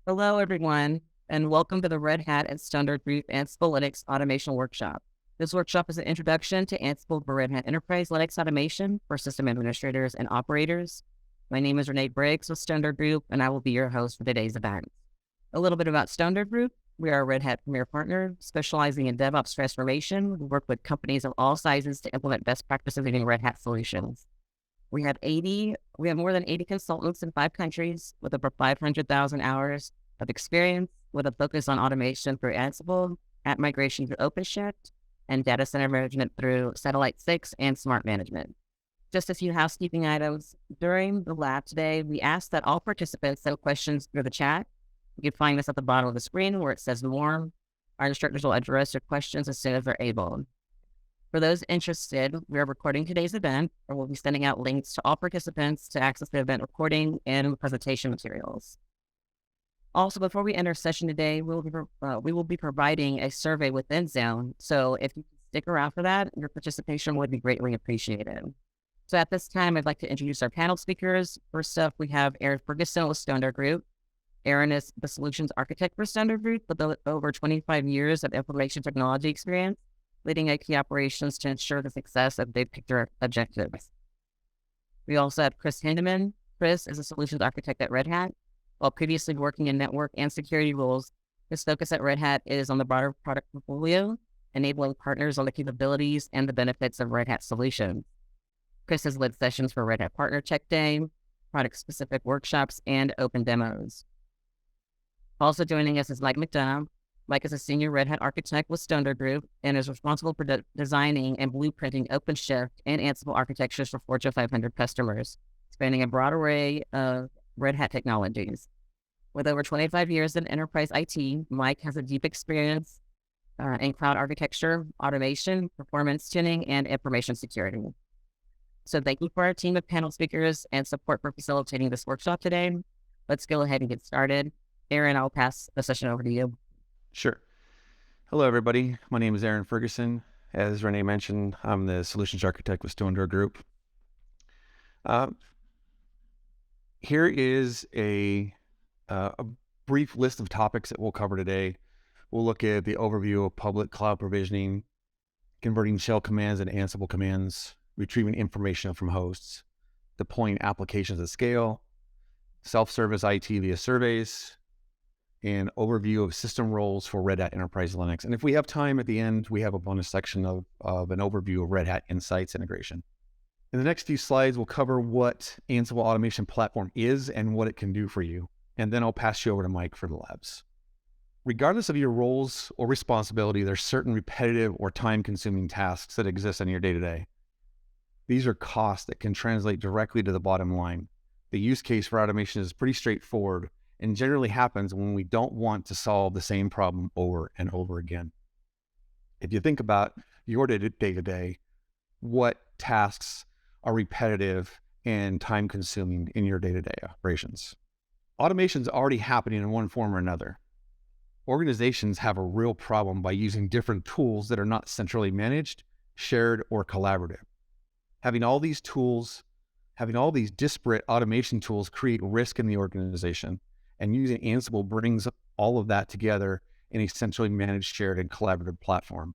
Hello, everyone, and welcome to the Red Hat and Standard Group Ansible Linux Automation Workshop. This workshop is an introduction to Ansible for Red Hat Enterprise Linux Automation for system administrators and operators. My name is Renee Briggs with Standard Group, and I will be your host for today's event. A little bit about Standard Group. We are a Red Hat Premier Partner specializing in DevOps transformation. We work with companies of all sizes to implement best practices in Red Hat solutions. We have more than 80 consultants in 5 countries with over 500,000 hours of experience with a focus on automation through Ansible, app migration through OpenShift, and data center management through Satellite 6 and Smart Management. Just a few housekeeping items. During the lab today, we ask that all participants send questions through the chat. You can find this at the bottom of the screen where it says more. Our instructors will address your questions as soon as they're able. For those interested, we are recording today's event, and we'll be sending out links to all participants to access the event recording and presentation materials. Also, before we end our session today, we will be providing a survey within Zone. So if you can stick around for that, your participation would be greatly appreciated. So at this time, I'd like to introduce our panel speakers. First up, we have Aaron Ferguson with Standard Group. Aaron is the solutions architect for Standard Group with over 25 years of information technology experience, leading IT operations to ensure the success of big picture objectives. We also have Chris Hindeman. Chris is a solutions architect at Red Hat. While previously working in network and security roles, his focus at Red Hat is on the broader product portfolio, enabling partners on the capabilities and the benefits of Red Hat solutions. Chris has led sessions for Red Hat Partner Check Day, product-specific workshops, and open demos. Also joining us is Mike McDonough. Mike is a senior Red Hat architect with Standard Group and is responsible for designing and blueprinting OpenShift and Ansible architectures for Fortune 500 customers, spanning a broad array of Red Hat technologies. With over 25 years in enterprise IT, Mike has a deep experience in cloud architecture, automation, performance tuning, and information security. So thank you for our team of panel speakers and support for facilitating this workshop today. Let's go ahead and get started. Aaron, I'll pass the session over to you. Sure. Hello, everybody. My name is Aaron Ferguson. As Renee mentioned, I'm the solutions architect with Standard Group. Here is a brief list of topics that we'll cover today. We'll look at the overview of public cloud provisioning, converting shell commands into Ansible commands, retrieving information from hosts, deploying applications at scale, self-service IT via surveys, and overview of system roles for Red Hat Enterprise Linux. And if we have time at the end, we have a bonus section of an overview of Red Hat Insights integration. In the next few slides, we'll cover what Ansible Automation Platform is and what it can do for you. And then I'll pass you over to Mike for the labs. Regardless of your roles or responsibility, there's certain repetitive or time-consuming tasks that exist in your day-to-day. These are costs that can translate directly to the bottom line. The use case for automation is pretty straightforward and generally happens when we don't want to solve the same problem over and over again. If you think about your day-to-day, what tasks are repetitive and time-consuming in your day-to-day operations? Automation is already happening in one form or another. Organizations have a real problem by using different tools that are not centrally managed, shared, or collaborative. Having all these disparate automation tools create risk in the organization, and using Ansible brings all of that together in a centrally managed, shared, and collaborative platform.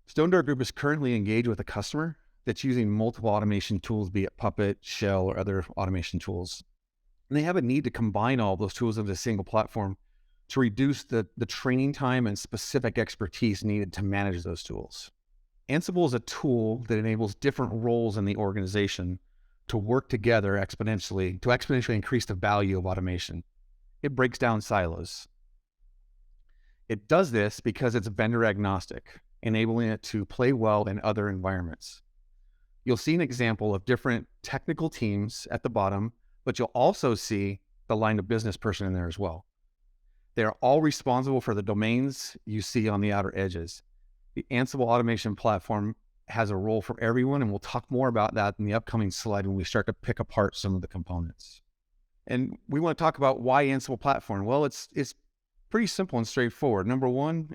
Standard Group is currently engaged with a customer that's using multiple automation tools, be it Puppet, Shell, or other automation tools. And they have a need to combine all those tools into a single platform to reduce the training time and specific expertise needed to manage those tools. Ansible is a tool that enables different roles in the organization to work together to exponentially increase the value of automation. It breaks down silos. It does this because it's vendor agnostic, enabling it to play well in other environments. You'll see an example of different technical teams at the bottom, but you'll also see the line of business person in there as well. They are all responsible for the domains you see on the outer edges. The Ansible Automation Platform has a role for everyone, and we'll talk more about that in the upcoming slide when we start to pick apart some of the components. And we want to talk about why Ansible Platform. Well, it's pretty simple and straightforward. Number one,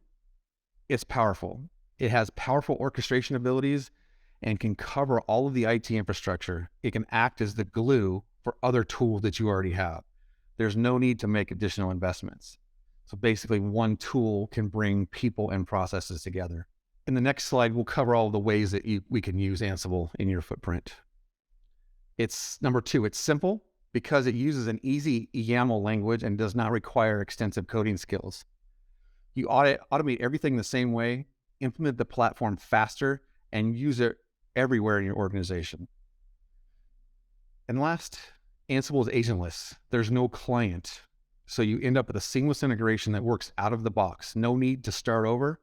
it's powerful. It has powerful orchestration abilities and can cover all of the IT infrastructure. It can act as the glue for other tools that you already have. There's no need to make additional investments. So basically, one tool can bring people and processes together. In the next slide, we'll cover all the ways that we can use Ansible in your footprint. It's number 2, it's simple because it uses an easy YAML language and does not require extensive coding skills. You automate everything the same way, implement the platform faster, and use it everywhere in your organization. And last, Ansible is agentless. There's no client. So you end up with a seamless integration that works out of the box. No need to start over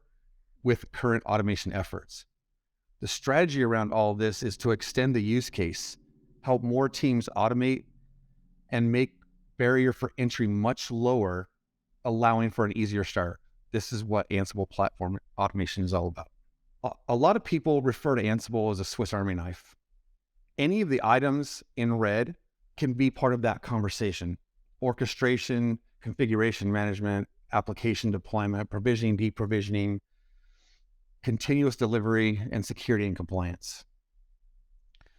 with current automation efforts. The strategy around all of this is to extend the use case, help more teams automate, and make barrier for entry much lower, allowing for an easier start. This is what Ansible platform automation is all about. A lot of people refer to Ansible as a Swiss Army knife. Any of the items in red can be part of that conversation. Orchestration, configuration management, application deployment, provisioning, deprovisioning, continuous delivery, and security and compliance.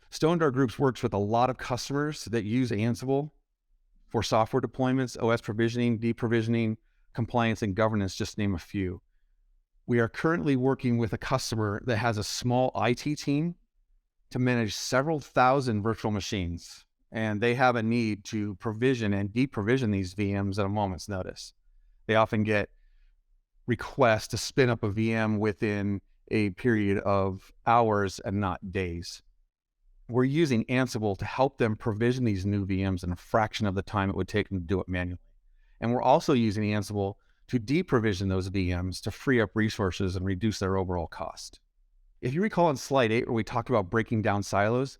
Stone Door Groups works with a lot of customers that use Ansible for software deployments, OS provisioning, deprovisioning, compliance, and governance, just to name a few. We are currently working with a customer that has a small IT team to manage several thousand virtual machines, and they have a need to provision and deprovision these VMs at a moment's notice. They often get requests to spin up a VM within a period of hours and not days. We're using Ansible to help them provision these new VMs in a fraction of the time it would take them to do it manually. And we're also using Ansible to deprovision those VMs to free up resources and reduce their overall cost. If you recall on slide 8, where we talked about breaking down silos,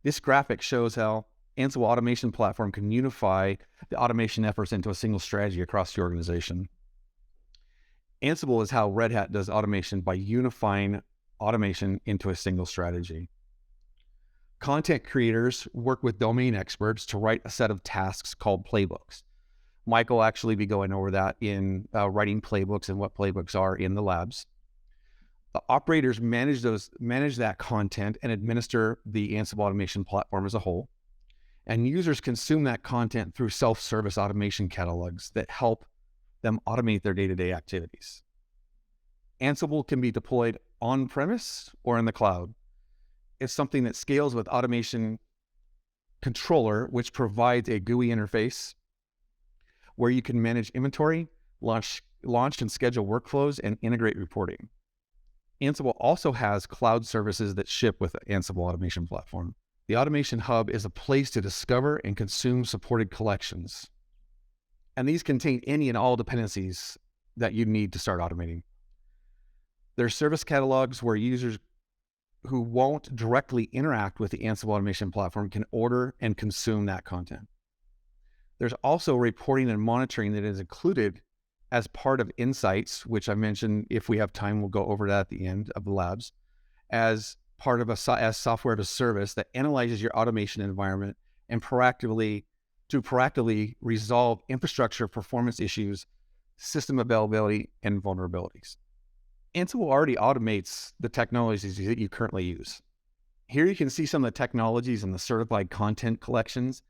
this graphic shows how Ansible automation platform can unify the automation efforts into a single strategy across the organization. Ansible is how Red Hat does automation by unifying automation into a single strategy. Content creators work with domain experts to write a set of tasks called playbooks. Mike will actually be going over that in writing playbooks and what playbooks are in the labs. The operators manage that content and administer the Ansible automation platform as a whole. And users consume that content through self-service automation catalogs that help them automate their day-to-day activities. Ansible can be deployed on-premise or in the cloud. It's something that scales with Automation Controller, which provides a GUI interface where you can manage inventory, launch and schedule workflows, and integrate reporting. Ansible also has cloud services that ship with the Ansible automation platform. The Automation Hub is a place to discover and consume supported collections. And these contain any and all dependencies that you need to start automating. There's service catalogs where users who won't directly interact with the Ansible automation platform can order and consume that content. There's also reporting and monitoring that is included as part of Insights, which I mentioned, if we have time, we'll go over that at the end of the labs, as part of as software as a service that analyzes your automation environment and proactively resolve infrastructure performance issues, system availability, and vulnerabilities. Ansible already automates the technologies that you currently use. Here you can see some of the technologies and the certified content collections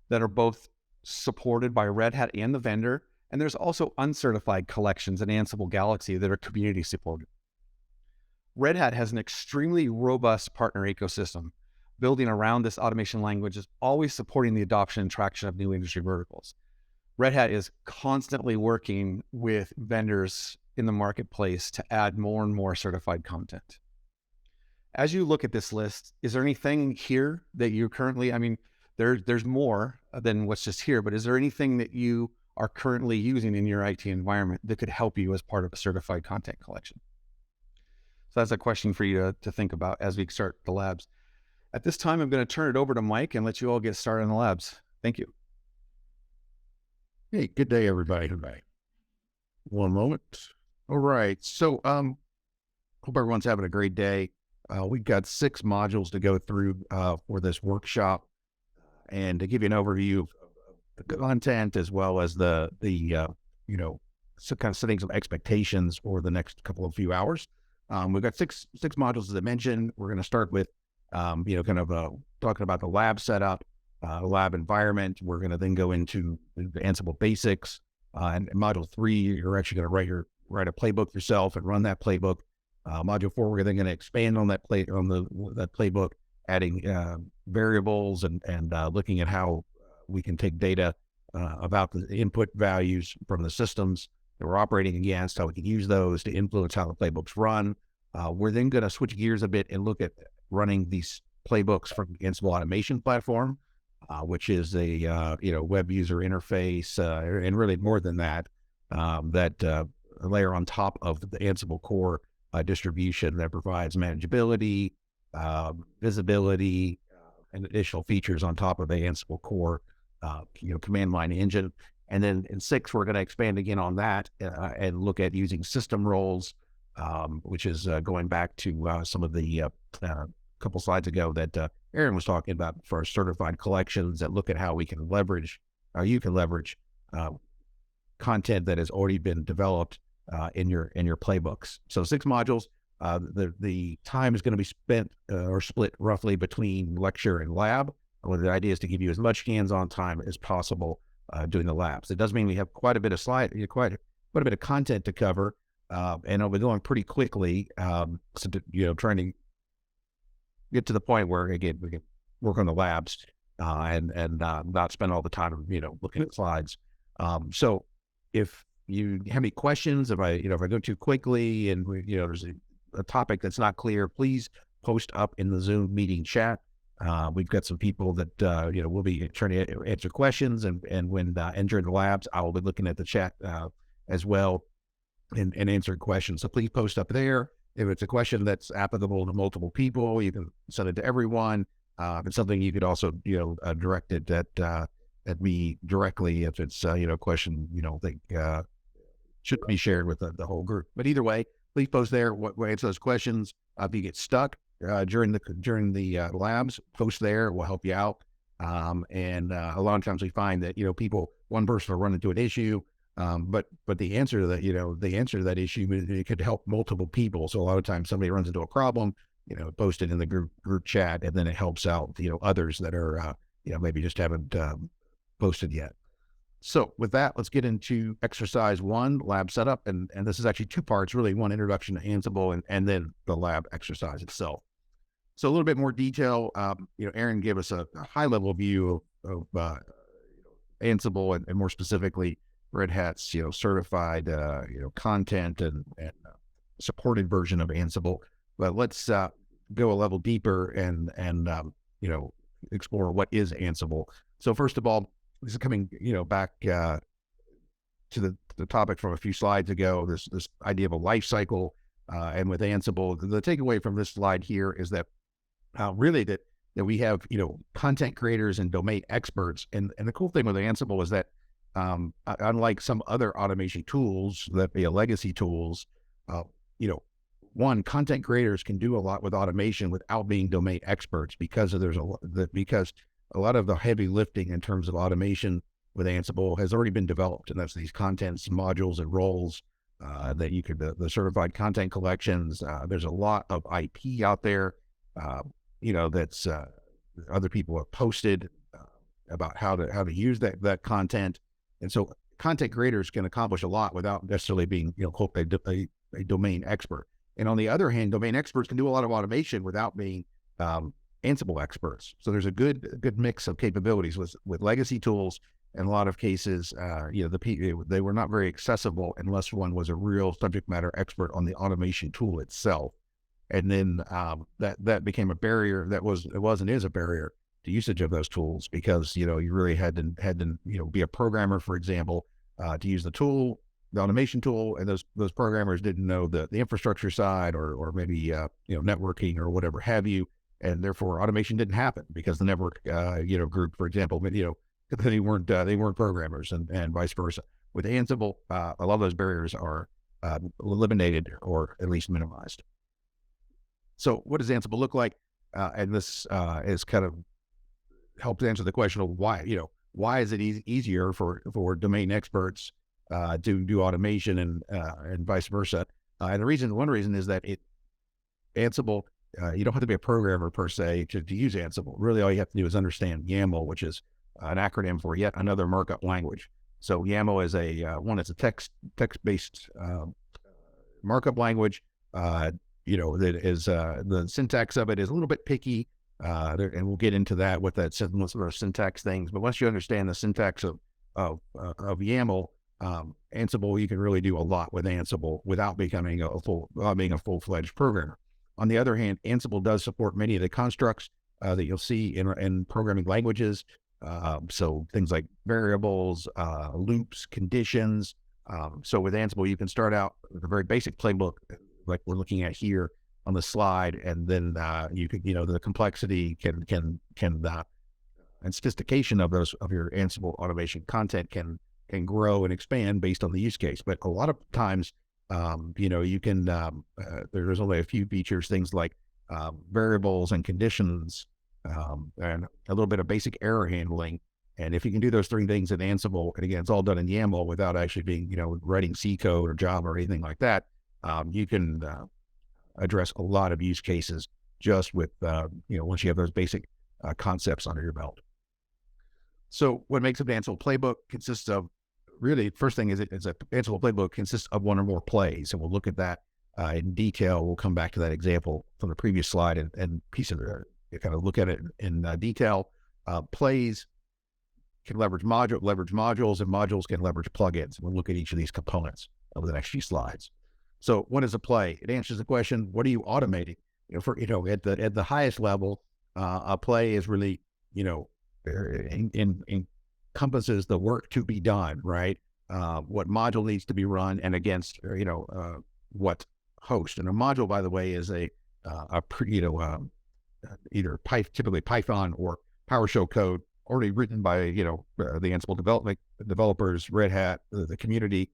that are both supported by Red Hat and the vendor, and there's also uncertified collections in Ansible Galaxy that are community supported. Red Hat has an extremely robust partner ecosystem. Building around this automation language is always supporting the adoption and traction of new industry verticals. Red Hat is constantly working with vendors in the marketplace to add more and more certified content. As you look at this list, is there anything here that you currently, there's more than what's just here, but is there anything that you are currently using in your IT environment that could help you as part of a certified content collection? So that's a question for you to think about as we start the labs. At this time, I'm going to turn it over to Mike and let you all get started on the labs. Thank you. Hey, good day, everybody. One moment. All right. So, hope everyone's having a great day. We've got 6 modules to go through for this workshop, and to give you an overview of the content as well as the so kind of setting some expectations for the next few hours. We've got six modules, as I mentioned. We're going to start with, talking about the lab setup, lab environment. We're going to then go into the Ansible basics. And in module 3, you're actually going to write a playbook yourself and run that playbook. Module 4, we're then going to expand on that that playbook, adding variables and looking at how we can take data about the input values from the systems that we're operating against, how we can use those to influence how the playbooks run. We're then going to switch gears a bit and look at running these playbooks from the Ansible automation platform, which is a web user interface, and really more than that, that layer on top of the Ansible core distribution that provides manageability, visibility, and additional features on top of the Ansible core, command line engine. And then in 6, we're going to expand again on that and look at using system roles, which is going back to some of the couple slides ago that Aaron was talking about for certified collections, that look at how we can leverage, or you can leverage content that has already been developed in your playbooks. So 6 modules. The time is going to be spent or split roughly between lecture and lab. Well, the idea is to give you as much hands-on time as possible doing the labs. It does mean we have quite a bit of quite a bit of content to cover, and I'll be going pretty quickly. Trying to get to the point where again we can work on the labs and not spend all the time looking at slides. So if you have any questions, if I go too quickly and there's a topic that's not clear, please post up in the Zoom meeting chat. We've got some people that will be trying to answer questions, and when during the labs, I will be looking at the chat as well and answering questions. So please post up there. If it's a question that's applicable to multiple people, you can send it to everyone. If it's something you could also direct it at me directly if it's a question that should be shared with the whole group. But either way, please post there. We'll answer those questions. If you get stuck during the labs, post there. We'll help you out. And a lot of times we find that one person will run into an issue, but the answer to that issue, it could help multiple people. So a lot of times somebody runs into a problem, post it in the group chat, and then it helps out others that are maybe just haven't posted yet. So with that, let's get into exercise 1, lab setup. And this is actually 2 parts, really. One, introduction to Ansible, and then the lab exercise itself. So a little bit more detail. Aaron gave us a high-level view of Ansible and more specifically Red Hat's certified content and supported version of Ansible. But let's go a level deeper and explore what is Ansible. So first of all, this is coming back to the topic from a few slides ago. This idea of a life cycle, and with Ansible, the takeaway from this slide here is that really that we have content creators and domain experts, and the cool thing with Ansible is that unlike some other automation tools that be legacy tools, content creators can do a lot with automation without being domain experts because a lot of the heavy lifting in terms of automation with Ansible has already been developed, and that's these contents, modules, and roles that you could the certified content collections. There's a lot of IP out there, that's other people have posted about how to use that content, and so content creators can accomplish a lot without necessarily being a domain expert. And on the other hand, domain experts can do a lot of automation without being Ansible experts. So there's a good mix of capabilities with legacy tools. In a lot of cases, they were not very accessible unless one was a real subject matter expert on the automation tool itself. And then that became a barrier. It was and is a barrier to usage of those tools because you really had to be a programmer, for example, to use the tool, the automation tool, and those programmers didn't know the infrastructure side or maybe networking or whatever have you. And therefore automation didn't happen because the network, group, for example, they weren't programmers and vice versa. With Ansible, a lot of those barriers are eliminated or at least minimized. So what does Ansible look like? And this is kind of helps answer the question of why is it easier for domain experts to do automation and vice versa? And one reason is that Ansible you don't have to be a programmer per se to use Ansible. Really, all you have to do is understand YAML, which is an acronym for yet another markup language. So YAML is it's a text-based markup language. That is the syntax of it is a little bit picky, and we'll get into that with that some sort of syntax things. But once you understand the syntax of YAML, Ansible, you can really do a lot with Ansible without becoming being a full-fledged programmer. On the other hand, Ansible does support many of the constructs that you'll see in programming languages. So things like variables, loops, conditions. So with Ansible, you can start out with a very basic playbook, like we're looking at here on the slide, and then the complexity and sophistication of your Ansible automation content can grow and expand based on the use case. But a lot of times, you can there's only a few features, things like variables and conditions, and a little bit of basic error handling. And if you can do those three things in Ansible, and again, it's all done in YAML without actually being, writing C code or Java or anything like that, you can address a lot of use cases just with, once you have those basic concepts under your belt. So what makes up an Ansible playbook consists of, really, first thing is it's a Ansible playbook consists of one or more plays. And we'll look at that in detail. We'll come back to that example from the previous slide and piece of it, kind of look at it in detail. Plays can leverage modules, and modules can leverage plugins. We'll look at each of these components over the next few slides. So what is a play? It answers the question, what are you automating? At the highest level, a play is really, encompasses the work to be done, right? What module needs to be run and against, what host. And a module, by the way, is typically Python or PowerShell code already written by, the Ansible developers, Red Hat, the community.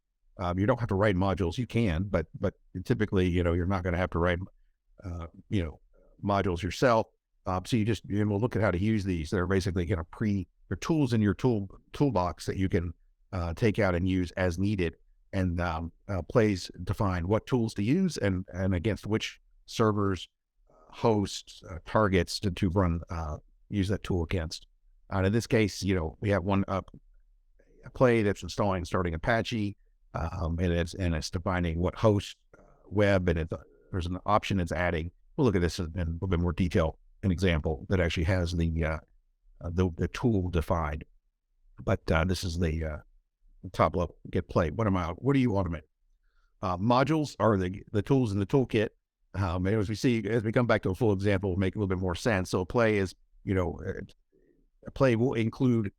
You don't have to write modules. You can, but typically, you're not going to have to write, modules yourself. So we'll look at how to use these. They're basically, they're tools in your toolbox that you can take out and use as needed. And plays define what tools to use and against which servers, hosts, targets to run, use that tool against. In this case, we have one a play that's starting Apache, and it's defining what host, web, and there's an option it's adding. We'll look at this in a little bit more detail. An example that actually has the tool defined, but this is the top level get play. What do you automate? Modules are the tools in the toolkit. As we come back to a full example, will make a little bit more sense. So a play is, a play will include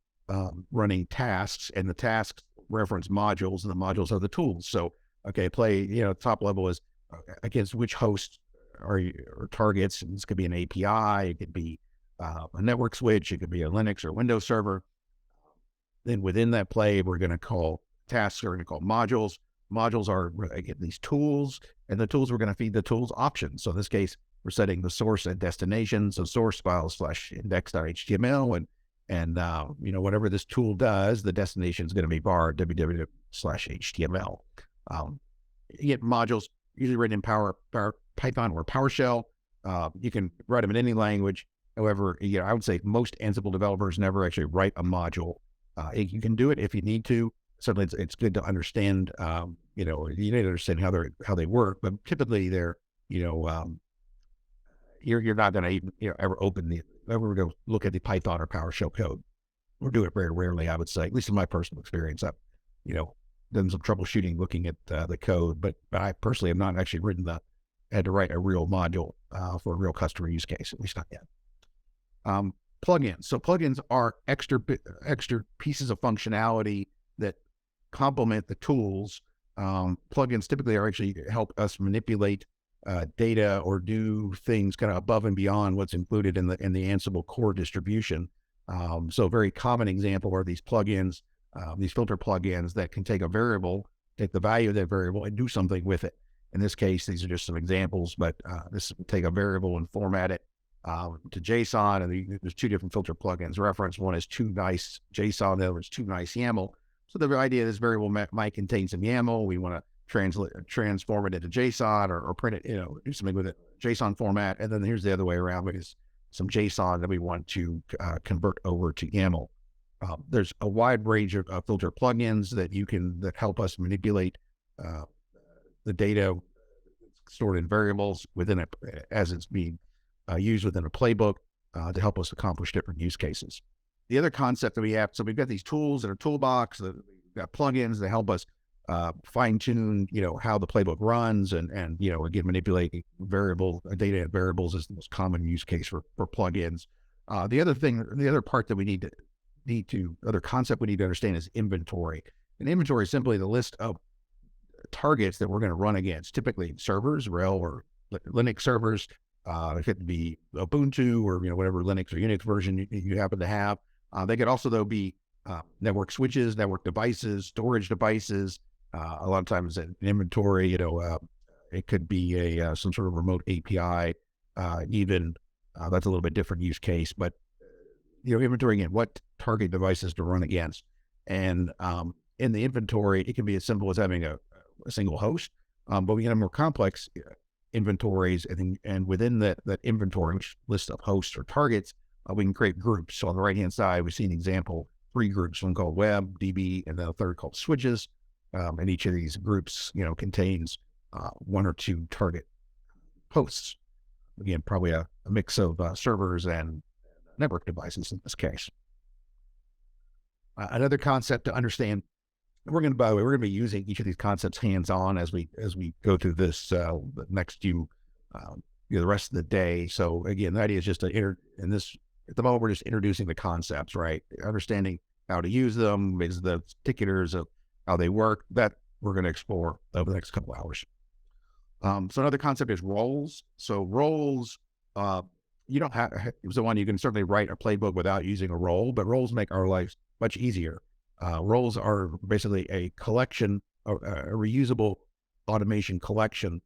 running tasks, and the tasks reference modules, and the modules are the tools. So, play, top level is against which host or targets. And this could be an API, it could be a network switch, it could be a Linux or Windows server. Then within that play, we're going to call tasks, we're going to call modules. Modules are, again, these tools, and the tools, we're going to feed the tools options. So in this case, we're setting the source and destination. So source files /index.html, and whatever this tool does, the destination is going to be var www/html. You get modules usually written in Python or PowerShell. You can write them in any language. However, I would say most Ansible developers never actually write a module. You can do it if you need to. Certainly, it's good to understand. You need to understand how they work. But typically, they're you're not going to even ever go look at the Python or PowerShell code, or do it very rarely. I would say, at least in my personal experience, I've done some troubleshooting looking at the code, but I personally have not actually had to write a real module for a real customer use case, at least not yet. Plugins. So plugins are extra pieces of functionality that complement the tools. Plugins typically actually help us manipulate data or do things kind of above and beyond what's included in the Ansible core distribution. So a very common example are these plugins, these filter plugins that can take the value of that variable and do something with it. In this case, these are just some examples, but this will take a variable and format it to JSON, and there's two different filter plugins reference. One is too nice JSON, the other is too nice YAML. So the idea of this variable might contain some YAML. We want to transform it into JSON or print it, do something with it, JSON format. And then here's the other way around, because some JSON that we want to convert over to YAML. There's a wide range of filter plugins that help us manipulate the data stored in variables within it as it's being used within a playbook to help us accomplish different use cases. The other concept that we have, so we've got these tools in our toolbox, we've got plugins that help us fine tune, how the playbook runs, and again, manipulate data and variables is the most common use case for plugins. The other part that we other concept we need to understand is inventory. And inventory is simply the list of targets that we're going to run against, typically servers, RHEL or Linux servers. It could be Ubuntu or whatever Linux or Unix version you happen to have. They could also though be network switches, network devices, storage devices. A lot of times in inventory, it could be some sort of remote API. Even that's a little bit different use case, but inventory again, what target devices to run against, and in the inventory, it can be as simple as having a single host, but we can have more complex inventories, and within that inventory, which lists of hosts or targets, we can create groups. So on the right-hand side, we see an example, 3 groups, one called web, DB, and then a third called switches. And each of these groups, contains 1 or 2 target hosts. Again, probably a mix of servers and network devices in this case. Another concept to understand, we're going to be using each of these concepts hands-on as we go through this the next few the rest of the day. So again, the idea is just at the moment we're just introducing the concepts, right? Understanding how to use them, is the particulars of how they work, that we're going to explore over the next couple of hours. So another concept is roles. So roles, you don't have, it was the one you can certainly write a playbook without using a role, but roles make our lives much easier. Roles are basically a collection, a reusable automation collection,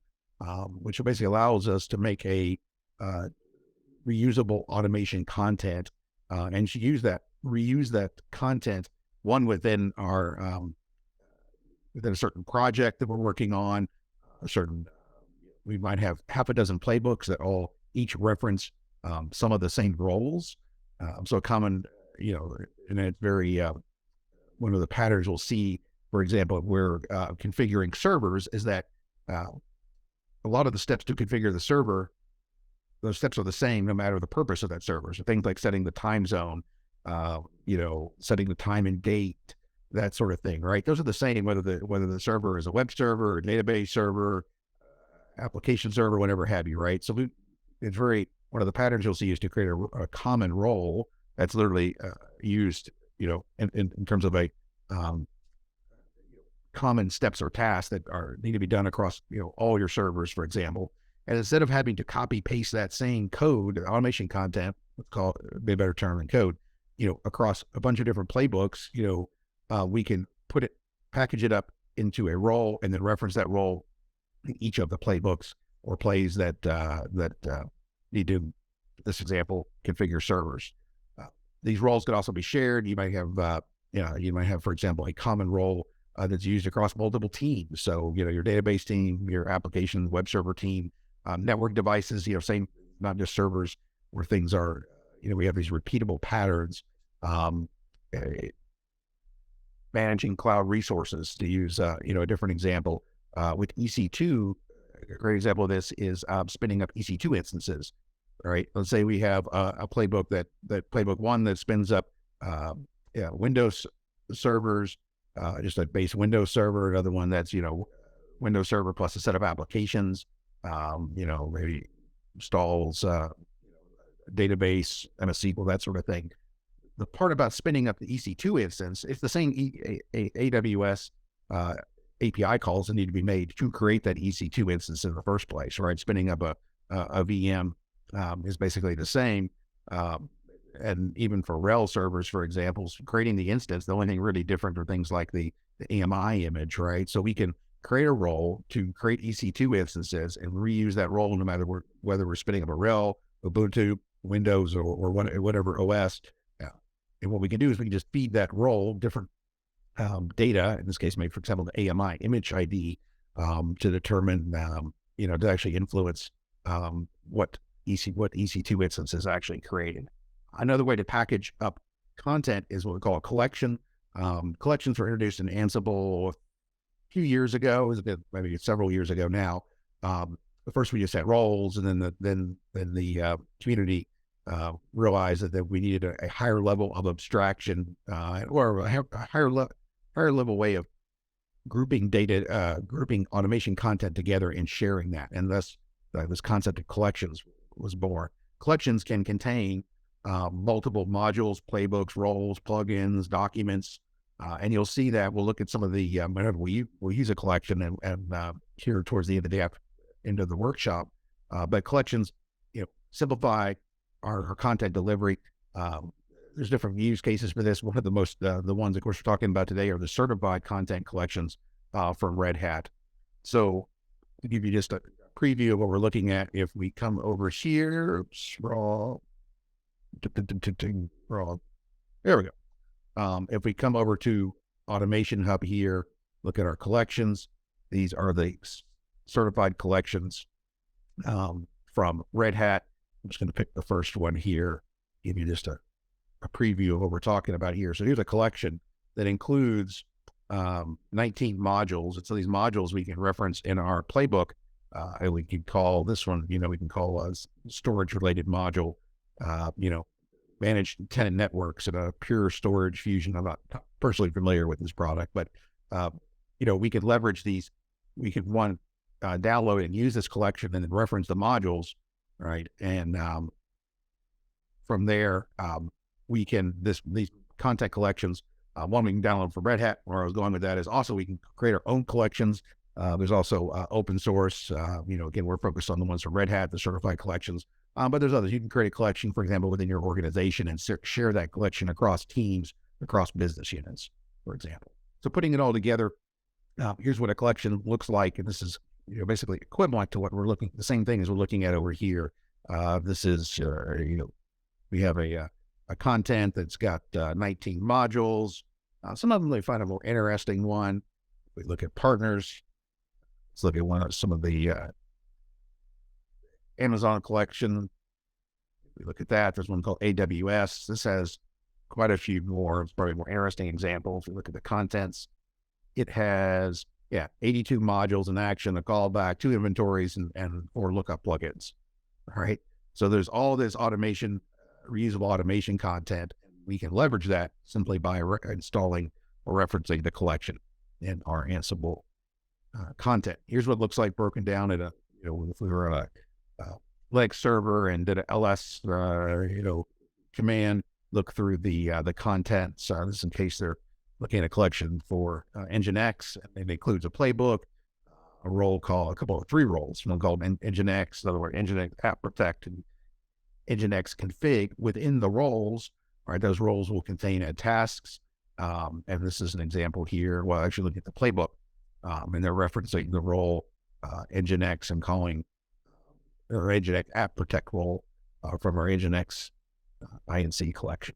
which basically allows us to make a reusable automation content, and reuse that content, one within our within a certain project that we're working on. We might have half a dozen playbooks that each reference some of the same roles. So a common, and it's very one of the patterns we'll see, for example, if we're configuring servers, is that a lot of the steps to configure the server, those steps are the same no matter the purpose of that server. So things like setting the time zone, setting the time and date, that sort of thing, right? Those are the same whether the server is a web server, a database server, application server, whatever have you, right? So it's one of the patterns you'll see is to create a common role that's literally used, in terms of a common steps or tasks that need to be done across, all your servers, for example. And instead of having to copy paste that same code, automation content, let's call it a better term than code, across a bunch of different playbooks, we can package it up into a role and then reference that role in each of the playbooks or plays that need to, this example, configure servers. These roles could also be shared. You might have, for example, a common role that's used across multiple teams. So, your database team, your application web server team, network devices, same, not just servers, where things are, we have these repeatable patterns. Managing cloud resources, to use a different example, with EC2, a great example of this is spinning up EC2 instances. Right? Let's say we have a playbook that playbook 1 that spins up Windows servers, just a base Windows server. Another one that's Windows server plus a set of applications. Maybe installs database, MS SQL, that sort of thing. The part about spinning up the EC2 instance, it's the same AWS API calls that need to be made to create that EC2 instance in the first place, right? Spinning up a VM is basically the same. And even for RHEL servers, for example, creating the instance, the only thing really different are things like the AMI image, right? So we can create a role to create EC2 instances and reuse that role no matter whether we're spinning up a RHEL, Ubuntu, Windows, or whatever OS. And what we can do is we can just feed that role different data, in this case, maybe, for example, the AMI image ID, to determine, to actually influence what EC2 instance is actually created. Another way to package up content is what we call a collection. Collections were introduced in Ansible a few years ago. It was maybe several years ago now. First, we just had roles, and then the community realized that we needed a higher level of abstraction, or a higher level way of grouping grouping automation content together and sharing that. And thus, this concept of collections was born. Collections can contain multiple modules, playbooks, roles, plugins, documents, and you'll see that. We'll look at some of the whenever we'll use a collection, and here towards the end of the end of the workshop. But collections, simplify our content delivery. There's different use cases for this. One of the ones, of course, we're talking about today are the certified content collections from Red Hat. So to give you just a preview of what we're looking at, if we come over here, there we go. If we come over to Automation Hub here, look at our collections. These are the certified collections from Red Hat. I'm just going to pick the first one here, give you just a preview of what we're talking about here. So here's a collection that includes 19 modules. And so these modules we can reference in our playbook. And we can call this one, we can call a storage related module, managed tenant networks and a pure storage fusion. I'm not personally familiar with this product, but, we could leverage these. We could download and use this collection and then reference the modules, right? And from there, we can, these content collections, one we can download from Red Hat. Where I was going with that is also we can create our own collections. There's also open source. Again, we're focused on the ones from Red Hat, the certified collections. But there's others. You can create a collection, for example, within your organization and share that collection across teams, across business units, for example. So putting it all together, here's what a collection looks like. And this is basically equivalent to what the same thing as we're looking at over here. This is, we have a content that's got 19 modules. Some of them they find a more interesting one. We look at partners. Let's look at some of the Amazon collection. We look at that. There's one called AWS. This has quite a few more, probably more interesting examples. We look at the contents. It has, 82 modules in action, a callback, 2 inventories, and 4 lookup plugins. All right. So there's all this automation, reusable automation content. We can leverage that simply by installing or referencing the collection in our Ansible content. Here's what it looks like broken down at if we were on a Linux server and did an ls, command, look through the contents. This is in case they're looking at a collection for Nginx, and it includes a playbook, a role call, 3 roles, one called Nginx, in other words, Nginx app protect and Nginx config. Within the roles, right, those roles will contain tasks. And this is an example here. Well, actually look at the playbook, and they're referencing the role Nginx and calling or Nginx app protect role from our Nginx INC collection.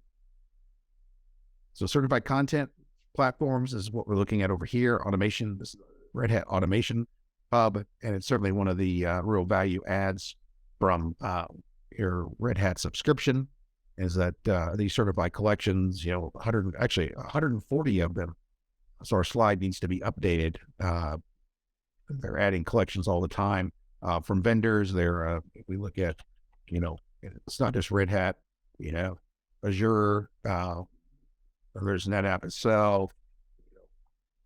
So certified content platforms is what we're looking at over here. Automation, this is Red Hat Automation Hub, and it's certainly one of the real value adds from your Red Hat subscription is that these certified collections, 140 of them. So our slide needs to be updated. They're adding collections all the time from vendors. We look at, it's not just Red Hat, Azure, there's NetApp itself,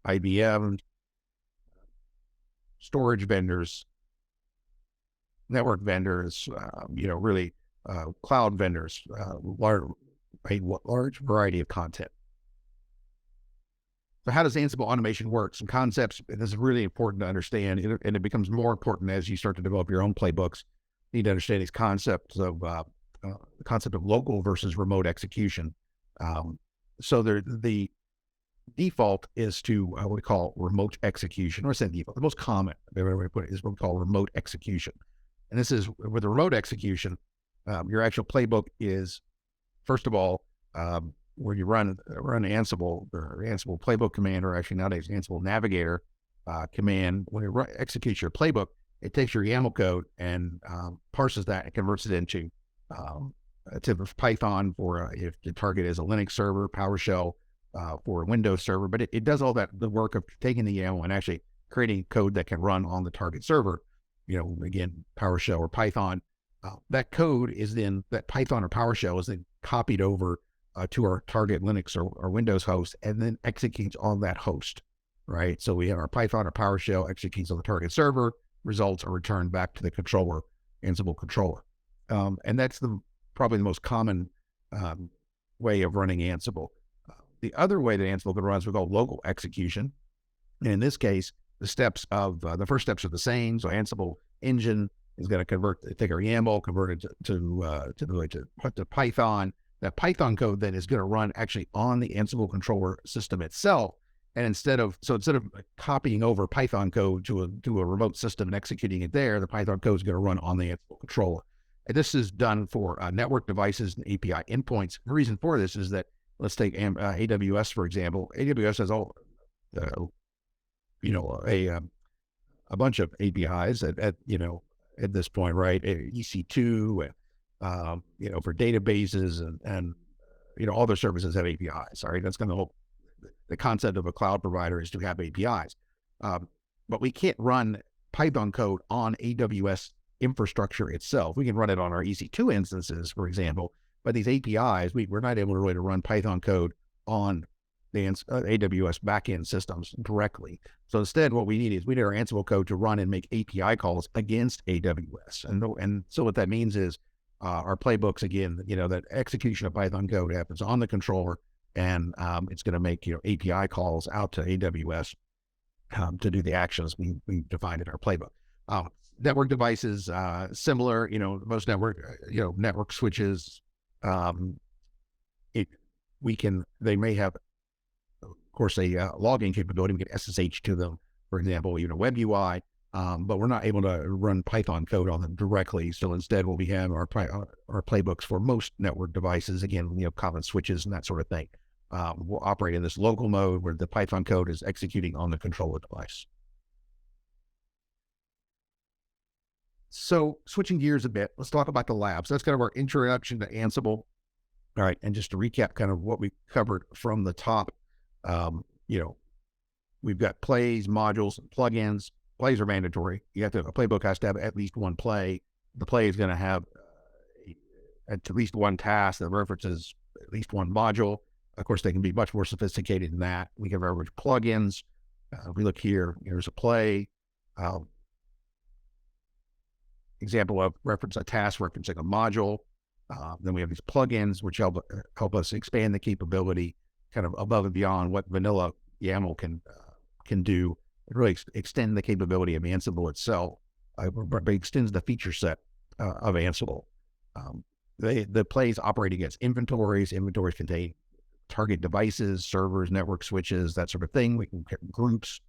IBM, storage vendors, network vendors, really cloud vendors, large variety of content. So how does Ansible automation work? Some concepts, and this is really important to understand, and it becomes more important as you start to develop your own playbooks. You need to understand these concepts of the concept of local versus remote execution. So the default is to what we call remote execution, or default. The most common way to put it is what we call remote execution. And this is with the remote execution, your actual playbook is, first of all, where you run Ansible or Ansible playbook command, or actually nowadays Ansible Navigator. command, when it executes your playbook, it takes your YAML code and parses that and converts it into to Python for if the target is a Linux server, PowerShell for a Windows server. But it does all that, the work of taking the YAML and actually creating code that can run on the target server. Again, PowerShell or Python. That code is then, that Python or PowerShell is then copied over to our target Linux or Windows host and then executes on that host, right? So we have our Python or PowerShell executes on the target server, results are returned back to the controller, Ansible controller. And that's probably the most common way of running Ansible. The other way that Ansible can run is we call local execution. And in this case, the first steps are the same. So Ansible engine is going to take our YAML, convert it to Python. That Python code then is going to run actually on the Ansible controller system itself. And instead of copying over Python code to a remote system and executing it there, the Python code is going to run on the Ansible controller. And this is done for network devices and API endpoints. The reason for this is that, let's take AWS, for example. AWS has a bunch of APIs at this point, right? EC2 and for databases and all their services have APIs. All right, that's kind of the concept of a cloud provider is to have APIs. But we can't run Python code on AWS infrastructure itself. We can run it on our EC2 instances, for example, but these APIs, we're not able to really run Python code on the AWS backend systems directly. So instead, what we need is we need our Ansible code to run and make API calls against AWS. And so what that means is our playbooks, again, that execution of Python code happens on the controller, and it's going to make API calls out to AWS to do the actions we defined in our playbook. Network devices, similar, most network switches, they may have, of course, a logging capability. We can SSH to them, for example, web UI, but we're not able to run Python code on them directly. So instead, what we have are our playbooks for most network devices, again, common switches and that sort of thing. We'll operate in this local mode where the Python code is executing on the controller device. So switching gears a bit, let's talk about the lab. So that's kind of our introduction to Ansible. All right, and just to recap kind of what we covered from the top, we've got plays, modules, and plugins. Plays are mandatory. A playbook has to have at least one play. The play is going to have at least one task that references at least one module. Of course, they can be much more sophisticated than that. We have our plugins. We look here, here's a play. Example of a task referencing a module. Then we have these plugins, which help us expand the capability kind of above and beyond what vanilla YAML can do. It really extend the capability of Ansible itself. It extends the feature set of Ansible. The plays operate against inventories. Inventories contain target devices, servers, network switches, that sort of thing. We can get groups.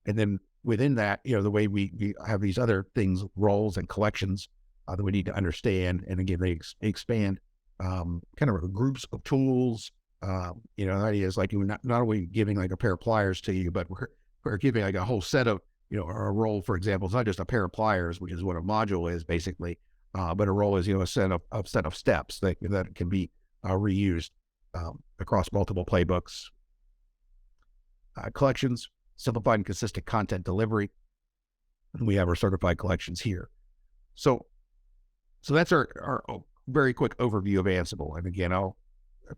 And then within that, the way we have these other things, roles and collections that we need to understand. And again, they expand kind of groups of tools. The idea is like you're not only giving like a pair of pliers to you, but we're giving like a whole set of, a role, for example, it's not just a pair of pliers, which is what a module is basically, but a role is, a set of steps that can be reused across multiple playbooks. Collections, simplified and consistent content delivery. We have our certified collections here. So that's our very quick overview of Ansible. And again, I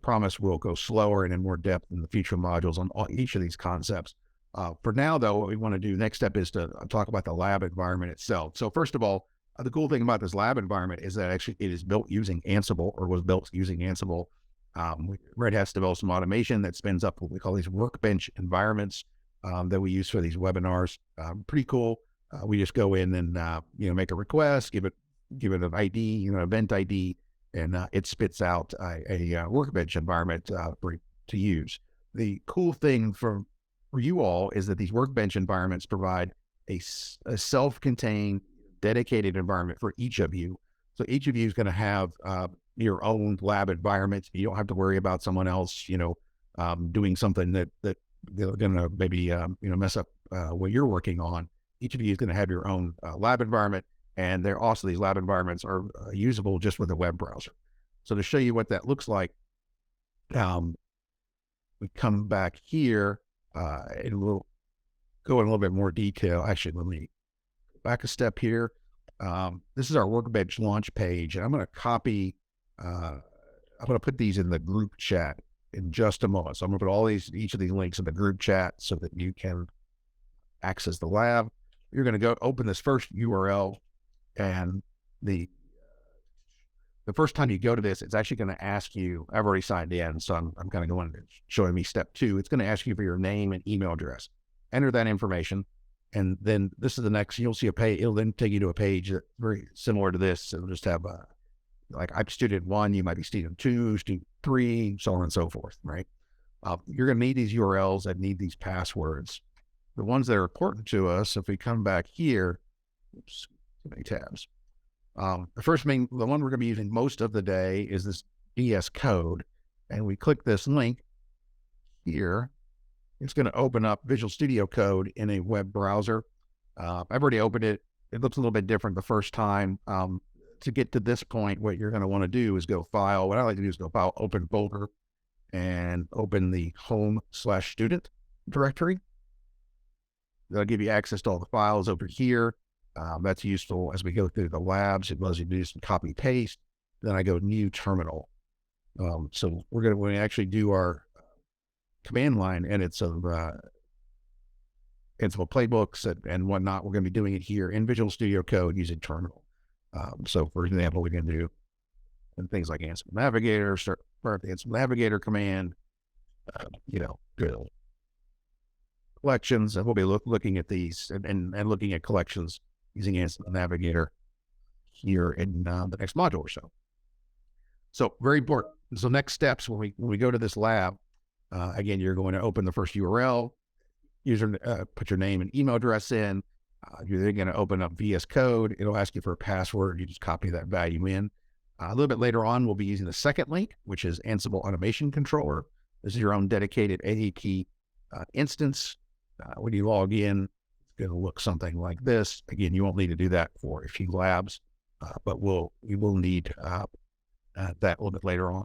promise we'll go slower and in more depth in the future modules on each of these concepts. For now, though, what we want to do next step is to talk about the lab environment itself. So first of all, the cool thing about this lab environment is that actually it is built using Ansible, or was built using Ansible. Red Hat's developed some automation that spins up what we call these workbench environments that we use for these webinars. Pretty cool. We just go in and make a request, give it an ID, event ID, and it spits out a workbench environment to use. The cool thing for you all is that these workbench environments provide a self-contained, dedicated environment for each of you. So each of you is going to have your own lab environment. You don't have to worry about someone else, doing something that they're going to maybe mess up what you're working on. Each of you is going to have your own lab environment, and they're also, these lab environments are usable just with a web browser. So to show you what that looks like, we come back here and we'll go in a little bit more detail. Actually, let me back a step here. This is our Workbench launch page, and I'm going to copy, I'm going to put these in the group chat in just a moment. So I'm going to put each of these links in the group chat so that you can access the lab. You're going to go open this first URL, and the first time you go to this, it's actually going to ask you, I've already signed in, so I'm kind of going, showing me step 2. It's going to ask you for your name and email address. Enter that information. And then this is the next, you'll see a page. It'll then take you to a page that's very similar to this. It'll just have like I'm student 1, you might be student 2, student 3, so on and so forth, right? You're going to need these URLs and need these passwords. The ones that are important to us, if we come back here, oops, too many tabs. The one we're going to be using most of the day is this VS Code. And we click this link here. It's going to open up Visual Studio Code in a web browser. I've already opened it. It looks a little bit different the first time. To get to this point, what you're going to want to do is go File. What I like to do is go File, Open Folder, and open the home/student directory. That'll give you access to all the files over here. That's useful as we go through the labs. It allows you to do some copy paste. Then I go New Terminal. So when we actually do our command line edits of Ansible playbooks and whatnot, we're going to be doing it here in Visual Studio Code using Terminal. So for example, we can do things like Ansible Navigator, start the Ansible Navigator command, good collections, and we'll be looking at these and looking at collections using Ansible Navigator here in the next module or so. So very important. So next steps when we go to this lab, again, you're going to open the first URL, put your name and email address in. You're then going to open up VS Code. It'll ask you for a password. You just copy that value in. A little bit later on, we'll be using the second link, which is Ansible Automation Controller. This is your own dedicated AAP instance. When you log in, it's going to look something like this. Again, you won't need to do that for a few labs, but we will need that a little bit later on.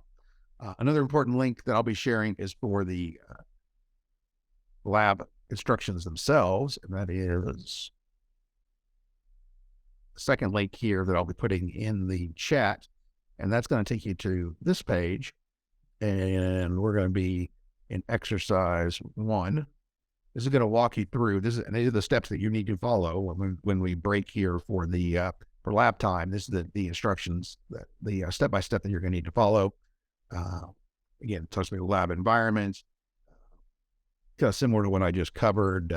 Another important link that I'll be sharing is for the lab instructions themselves, and that is the second link here that I'll be putting in the chat, and that's going to take you to this page, and we're going to be in exercise 1. This is going to walk you through this, and these are the steps that you need to follow when we break here for the for lab time. This is the instructions, the step by step that you're going to need to follow. Again, it talks about lab environments, kind of similar to what I just covered.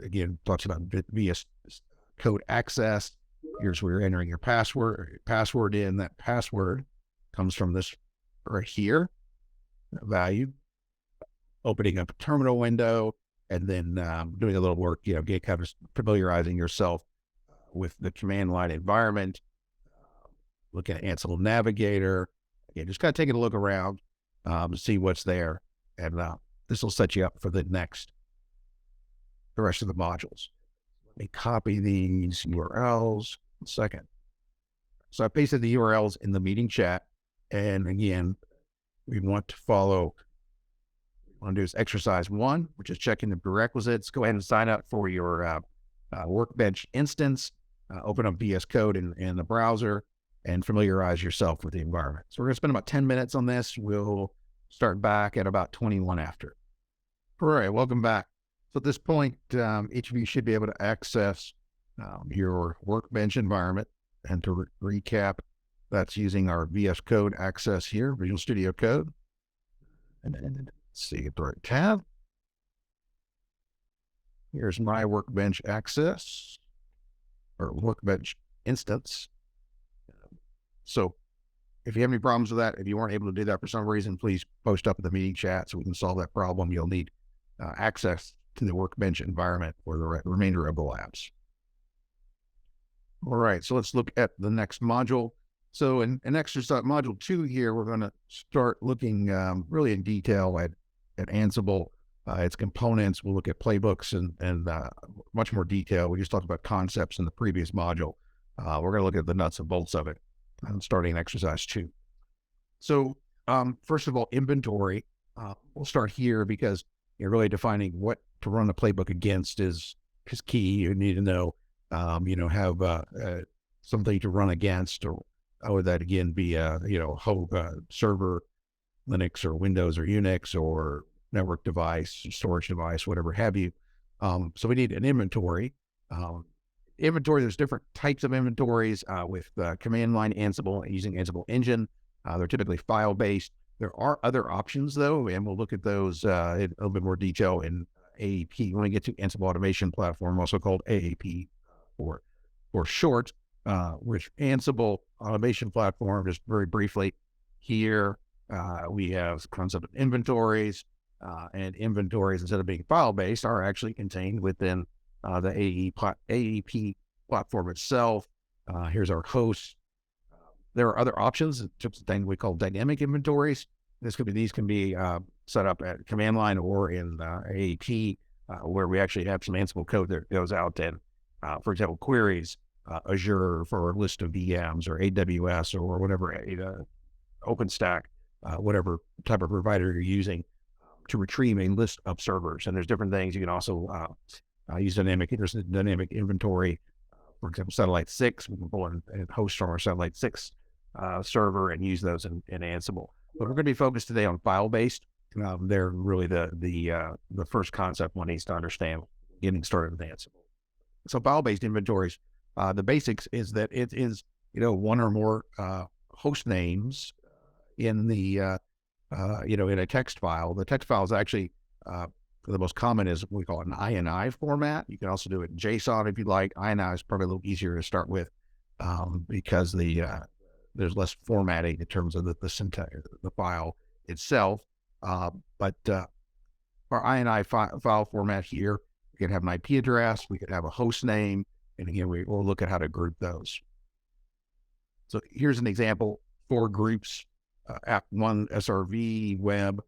Again, talks about VS Code access. Here's where you're entering your password in. That password comes from this right here, value. Opening up a terminal window, and then doing a little work, get kind of familiarizing yourself with the command line environment, looking at Ansible Navigator. Again, just kind of taking a look around to see what's there. And this will set you up for the rest of the modules. Let me copy these URLs. 1 second. So I pasted the URLs in the meeting chat. And again, we want to follow. What we want to do is exercise 1, which is checking the prerequisites. Go ahead and sign up for your Workbench instance. Open up VS Code in the browser and familiarize yourself with the environment. So we're going to spend about 10 minutes on this. We'll start back at about 21 after. All right, welcome back. So at this point, each of you should be able to access your Workbench environment. And to recap, that's using our VS Code access here, Visual Studio Code. And then let's see, at the right tab. Here's my Workbench access, or Workbench instance. So if you have any problems with that, if you weren't able to do that for some reason, please post up in the meeting chat so we can solve that problem. You'll need access to the Workbench environment for the remainder of the labs. All right, so let's look at the next module. So in exercise module 2 here, we're going to start looking really in detail at Ansible. its components. We'll look at playbooks and much more detail. We just talked about concepts in the previous module. We're going to look at the nuts and bolts of it, starting in exercise 2. So first of all, inventory. We'll start here because you're really defining what to run the playbook against is key. You need to know, have something to run against, or would that again be server, Linux or Windows or Unix or network device, storage device, whatever have you. So we need an inventory. Inventory, there's different types of inventories with command line Ansible, using Ansible engine. They're typically file-based. There are other options though, and we'll look at those in a little bit more detail in AAP when we get to Ansible Automation Platform, also called AAP for short, which Ansible Automation Platform, just very briefly, here we have the concept of inventories, and inventories, instead of being file-based, are actually contained within the AEP platform itself. Here's our host. There are other options, just a thing we call dynamic inventories. These can be set up at command line or in AEP, where we actually have some Ansible code that goes out and, for example, queries Azure for a list of VMs, or AWS, or whatever, OpenStack, whatever type of provider you're using, to retrieve a list of servers. And there's different things. You can also use dynamic inventory. For example, Satellite 6, we can pull in and host from our Satellite 6 server and use those in Ansible. But we're going to be focused today on file-based. They're really the first concept one needs to understand getting started with Ansible. So file-based inventories, the basics is that it is one or more host names in the in a text file. The text file is actually the most common is what we call an INI format. You can also do it in JSON if you'd like. INI is probably a little easier to start with because there's less formatting in terms of the syntax, the file itself. But our INI file format here, we can have an IP address, we could have a host name, and again, we'll look at how to group those. So here's an example for groups, app1, SRV, web.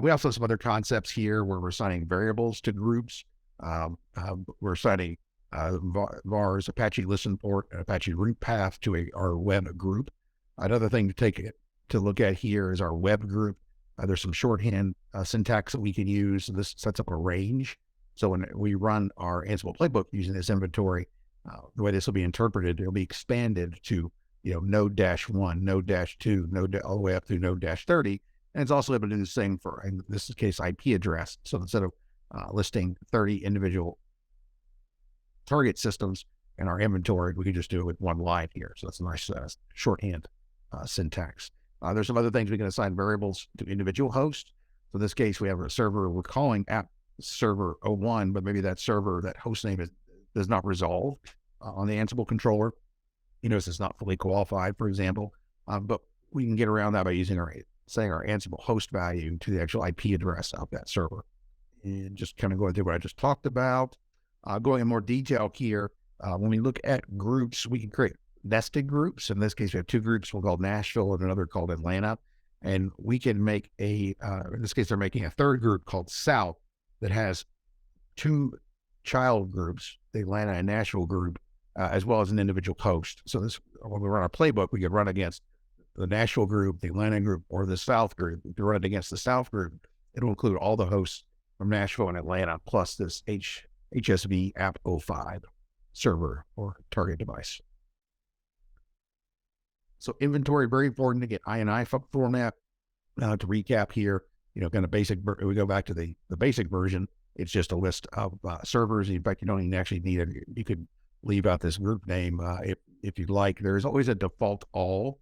We also have some other concepts here where we're assigning variables to groups. We're assigning vars, Apache listen port, and Apache root path to our web group. Another thing to look at here is our web group. There's some shorthand syntax that we can use. This sets up a range. So when we run our Ansible playbook using this inventory, the way this will be interpreted, it'll be expanded to node-1, node-2, node all the way up through node-30. And it's also able to do the same for, in this case, IP address. So instead of listing 30 individual target systems in our inventory, we can just do it with one line here. So that's a nice shorthand syntax. There's some other things we can assign variables to individual hosts. So in this case, we have a server we're calling app server 01, but maybe that server, that host name does not resolve on the Ansible controller. It's not fully qualified, for example. But we can get around that by using setting our Ansible host value to the actual IP address of that server. And just kind of going through what I just talked about. Going in more detail here, when we look at groups, we can create nested groups. In this case, we have two groups, one called Nashville and another called Atlanta. And we can make in this case, they're making a third group called South that has two child groups, the Atlanta and Nashville group, as well as an individual host. So when we run our playbook, we could run against the Nashville group, the Atlanta group, or the South group. If you run it against the South group, it'll include all the hosts from Nashville and Atlanta, plus this HSV app 05 server or target device. So inventory, very important to get INI format. To recap here, kind of basic, we go back to the basic version. It's just a list of servers. In fact, you don't even actually need it. You could leave out this group name if you'd like. There's always a default all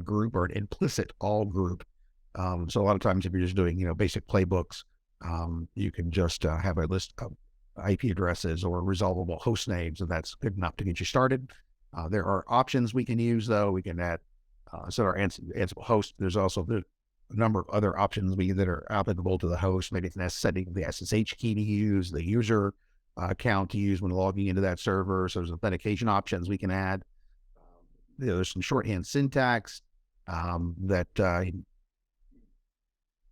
group or an implicit all group. So a lot of times if you're just doing, basic playbooks, you can just have a list of IP addresses or resolvable host names, and that's good enough to get you started. There are options we can use though. We can add, set our Ansible host. There's also a number of other options that are applicable to the host. Maybe it's setting the SSH key to use, the user account to use when logging into that server. So there's authentication options we can add. There's some shorthand syntax that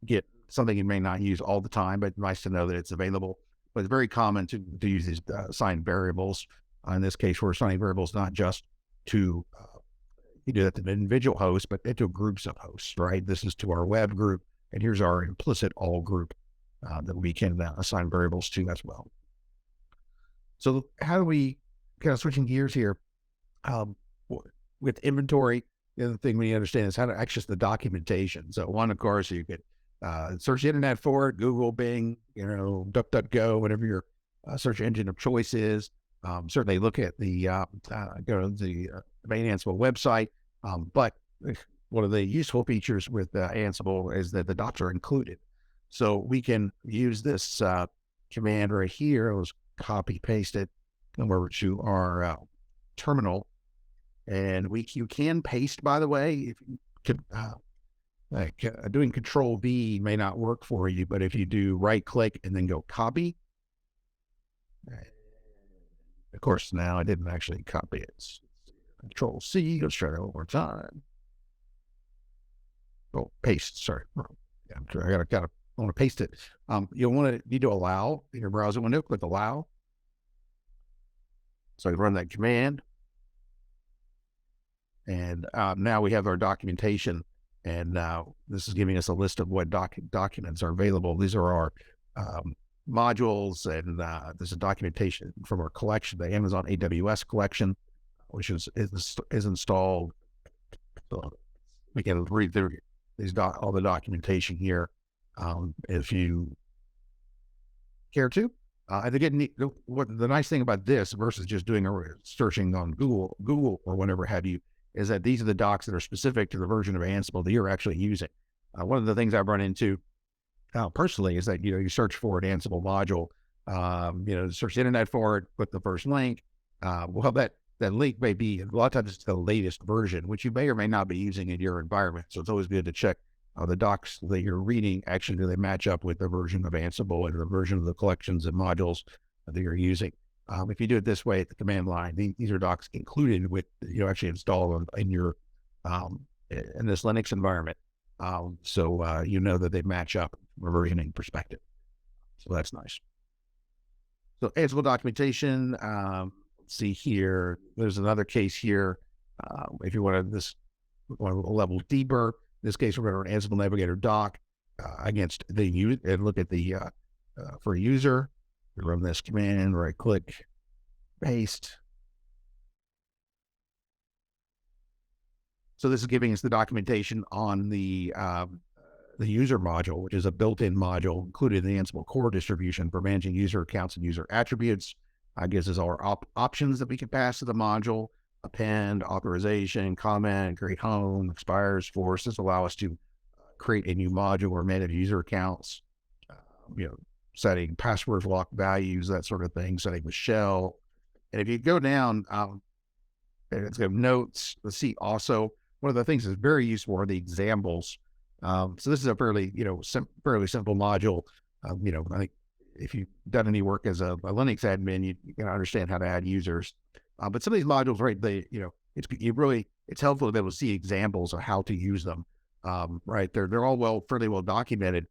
get something you may not use all the time, but nice to know that it's available. But it's very common to use these assigned variables. In this case, we're assigning variables not just to you do that to an individual host, but into groups of hosts, right? This is to our web group, and here's our implicit all group that we can assign variables to as well. So how do we, kind of switching gears here, with inventory, the other thing we need to understand is how to access the documentation. So one, of course, you could search the internet for it, Google, Bing, DuckDuckGo, whatever your search engine of choice is. Certainly look at the go to the main Ansible website. But one of the useful features with Ansible is that the docs are included. So we can use this command right here. Let's copy paste it over to our terminal. And you can paste, by the way, if you could, doing Control V may not work for you, but if you do right click and then go copy, of course, now I didn't actually copy it. Control C, let's try it one more time. Oh, paste, sorry. Yeah, I want to paste it. You'll need to allow in your browser window, click allow. So you run that command. And now we have our documentation, and this is giving us a list of what documents are available. These are our modules, and there's a documentation from our collection, the Amazon AWS collection, which is installed. So we can read through all the documentation here if you care to. And again, the nice thing about this versus just doing searching on Google or whatever have you, is that these are the docs that are specific to the version of Ansible that you're actually using. One of the things I've run into personally is that, you search for an Ansible module, search the internet for it, put the first link. Well, that link may be, a lot of times it's the latest version, which you may or may not be using in your environment. So it's always good to check the docs that you're reading, actually, do they match up with the version of Ansible and the version of the collections and modules that you're using. If you do it this way at the command line, these are docs included with, actually installed in your, in this Linux environment. So you know that they match up from a versioning perspective. So that's nice. So Ansible documentation, let's see here. There's another case here. If you want a level deeper, in this case, we're going to run Ansible Navigator doc against the user and look at the, for a user. We run this command, right click, paste. So this is giving us the documentation on the user module, which is a built-in module included in the Ansible core distribution for managing user accounts and user attributes. Gives us our options that we can pass to the module: append, authorization, comment, create home, expires, force. This allow us to create a new module or manage user accounts, setting passwords, lock values, that sort of thing, setting the shell. And if you go down, it's got notes. Let's see, also, one of the things that's very useful are the examples. So this is a fairly, fairly simple module. I think if you've done any work as a Linux admin, you can understand how to add users. But some of these modules, right, it's helpful to be able to see examples of how to use them. Right, they're all fairly well documented,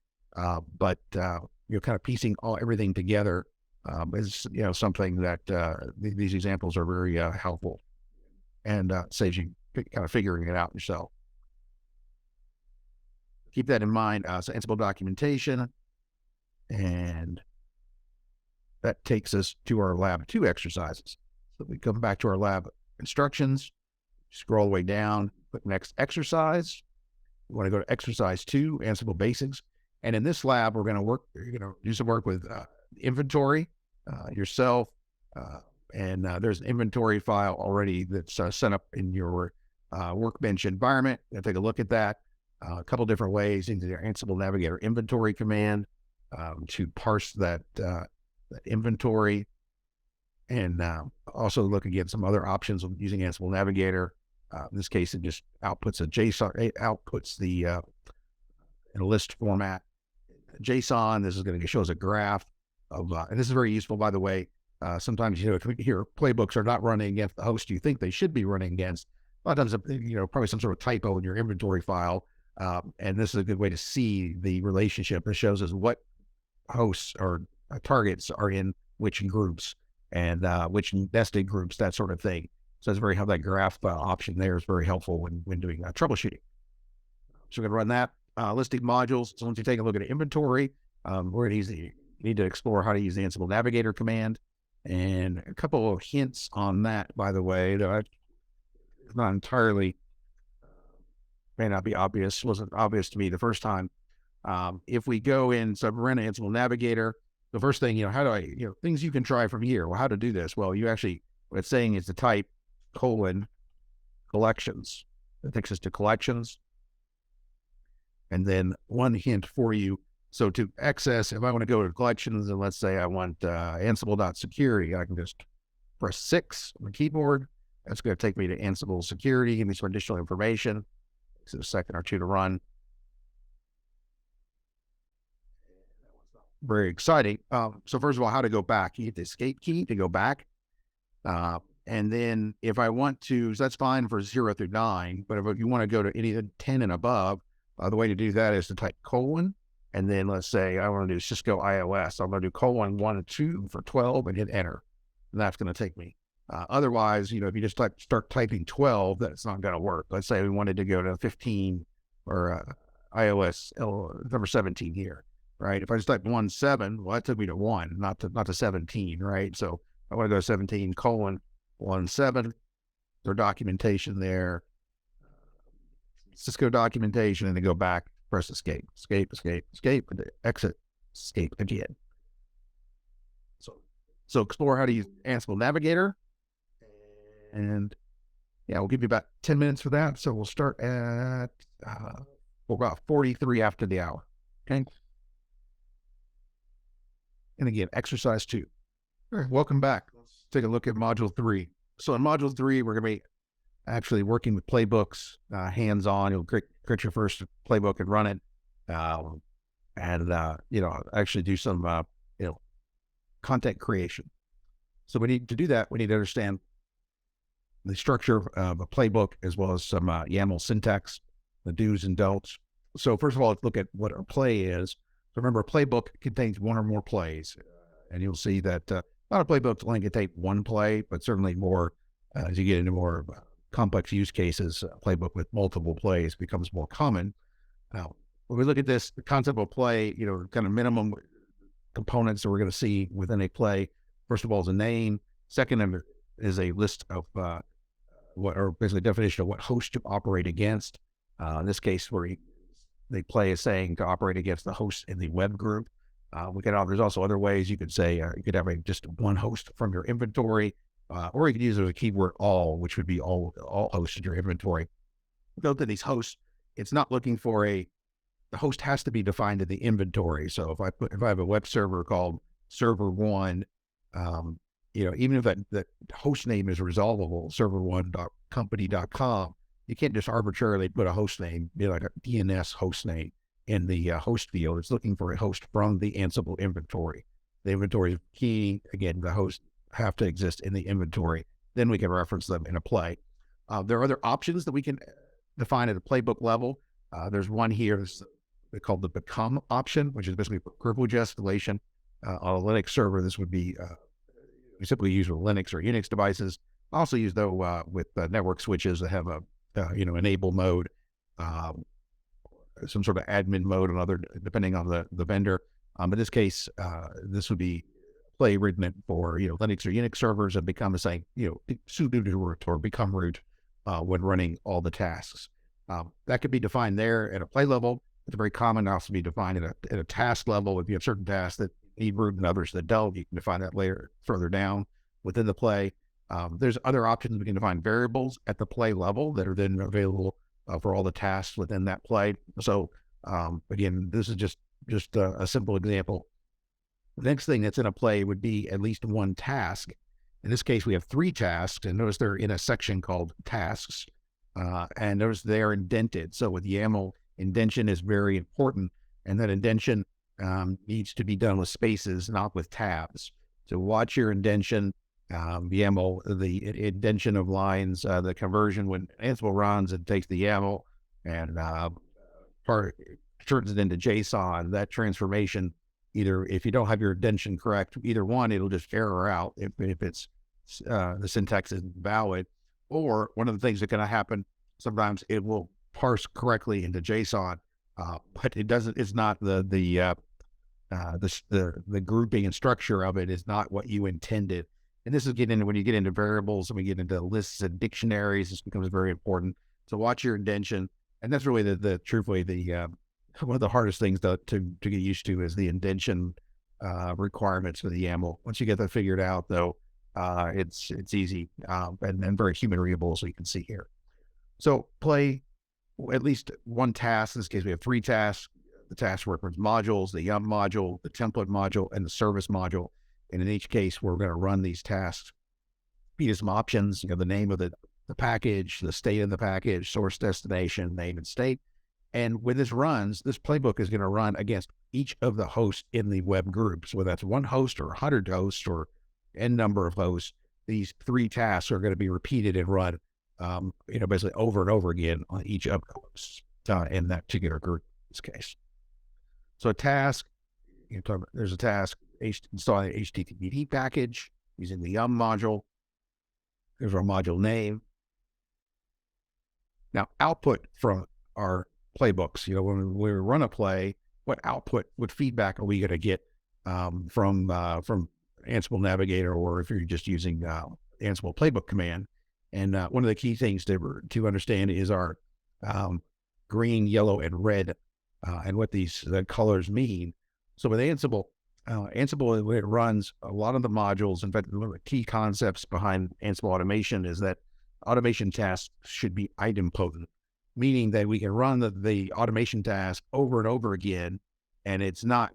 but kind of piecing everything together is something that these examples are very helpful, and saves you kind of figuring it out yourself. Keep that in mind. So Ansible documentation, and that takes us to our lab 2 exercises. So we come back to our lab instructions, scroll all the way down, click next exercise. We want to go to exercise 2, Ansible basics. And in this lab, we're going to do some work with inventory yourself. And there's an inventory file already that's set up in your workbench environment. Take a look at that. A couple different ways into your Ansible Navigator inventory command to parse that inventory, and also look again some other options of using Ansible Navigator. In this case, it just outputs a JSON. It outputs the in a list format JSON. This is going to show us a graph of, and this is very useful, by the way. Sometimes, if your playbooks are not running against the host you think they should be running against, a lot of times, probably some sort of typo in your inventory file. And this is a good way to see the relationship. It shows us what hosts or targets are in which groups and which nested groups, that sort of thing. So it's very helpful. That graph option there is very helpful when doing troubleshooting. So we're going to run that listing modules. So once you take a look at inventory, we're going to need to explore how to use the Ansible Navigator command. And a couple of hints on that, by the way, that it's not entirely, may not be obvious, wasn't obvious to me the first time. If we go in, so run Ansible Navigator, the first thing, how do I, things you can try from here. Well, how to do this? Well, you actually, what it's saying is to type collections. It takes us to collections. And then one hint for you. So to access, if I want to go to collections, and let's say I want Ansible.security, I can just press 6 on the keyboard. That's going to take me to Ansible security, give me some additional information. Takes a second or two to run. Very exciting. So first of all, how to go back. You hit the escape key to go back. And then if I want to, so that's fine for 0 through 9, but if you want to go to any 10 and above, the way to do that is to type : and then let's say I want to do Cisco iOS. I'm going to do : 1 and 2 for 12 and hit enter. And that's going to take me. Otherwise, if you just start typing 12, that's not going to work. Let's say we wanted to go to 15 or iOS number 17 here, right? If I just type 17, well, that took me to 1, not to 17, right? So I want to go to 17 : 17. Their documentation there. Cisco documentation, and then go back, press escape, and exit, escape again. So explore how to use Ansible Navigator. And yeah, we'll give you about 10 minutes for that. So we'll start at about 43 after the hour. Okay. And again, exercise 2. All right, welcome back. Let's take a look at module 3. So in module 3, we're going to be actually working with playbooks, hands-on. You'll create your first playbook and run it, actually do some, content creation. So we need to do that. We need to understand the structure of a playbook as well as some YAML syntax, the do's and don'ts. So first of all, let's look at what a play is. So remember, a playbook contains one or more plays, and you'll see that a lot of playbooks only contain one play, but certainly more as you get into more complex use cases, a playbook with multiple plays becomes more common. Now, when we look at this, the concept of play, kind of minimum components that we're going to see within a play. First of all, is a name. Second is a list of basically a definition of what host to operate against. In this case, the play is saying to operate against the host in the web group. There's also other ways you could say you could have just one host from your inventory. Or you could use it as a keyword all, which would be all hosts in your inventory. Note that these hosts, it's not looking for the host has to be defined in the inventory. So if I have a web server called server 1, even if that host name is resolvable, server1.company.com, you can't just arbitrarily put a host name, like a DNS host name in the host field. It's looking for a host from the Ansible inventory. The inventory is key. Again, the host have to exist in the inventory. Then we can reference them in a play. There are other options that we can define at a playbook level. There's one here called the become option, which is basically privilege escalation. On a Linux server, this would be we simply use with Linux or Unix devices. Also use though with network switches that have a enable mode, some sort of admin mode, and other depending on the vendor. In this case, this would be play written for Linux or Unix servers and become sudo root or become root when running all the tasks. That could be defined there at a play level. It's very common to also be defined at a task level. If you have certain tasks that need root and others that don't, you can define that later further down within the play. There's other options. We can define variables at the play level that are then available for all the tasks within that play. So again, this is just a simple example. The next thing that's in a play would be at least one task. In this case, we have 3 tasks, and notice they're in a section called tasks, and notice they're indented. So with YAML, indentation is very important, and that indentation needs to be done with spaces, not with tabs. So watch your indentation, YAML, the indentation of lines, the conversion when Ansible runs, it takes the YAML and part turns it into JSON. That transformation, either if you don't have your indentation correct, either one, it'll just error out if it's the syntax isn't valid, or one of the things that can happen sometimes it will parse correctly into JSON, but it doesn't. It's not the grouping and structure of it is not what you intended. And this is getting into when you get into variables and we get into lists and dictionaries. This becomes very important. So watch your indentation, and that's really truthfully one of the hardest things to get used to is the indentation requirements for the YAML. Once you get that figured out, though, it's easy and very human readable, as you can see here. So play at least one task. In this case, we have 3 tasks. The task reference modules, the yum module, the template module, and the service module. And in each case, we're going to run these tasks. Feed some options, the name of the package, the state of the package, source, destination, name, and state. And when this runs, this playbook is going to run against each of the hosts in the web group. So whether that's one host or 100 hosts or n number of hosts, these 3 tasks are going to be repeated and run, basically over and over again on each of the hosts in that particular group in this case. So a task, there's a task, installing an HTTPD package using the yum module. There's our module name. Now, output from our playbooks, when we run a play, what output, what feedback are we going to get from Ansible Navigator, or if you're just using Ansible playbook command? And one of the key things to understand is our green, yellow, and red, and what the colors mean. So with Ansible, when it runs a lot of the modules, in fact, one of the key concepts behind Ansible automation is that automation tasks should be idempotent, meaning that we can run the automation task over and over again, and it's not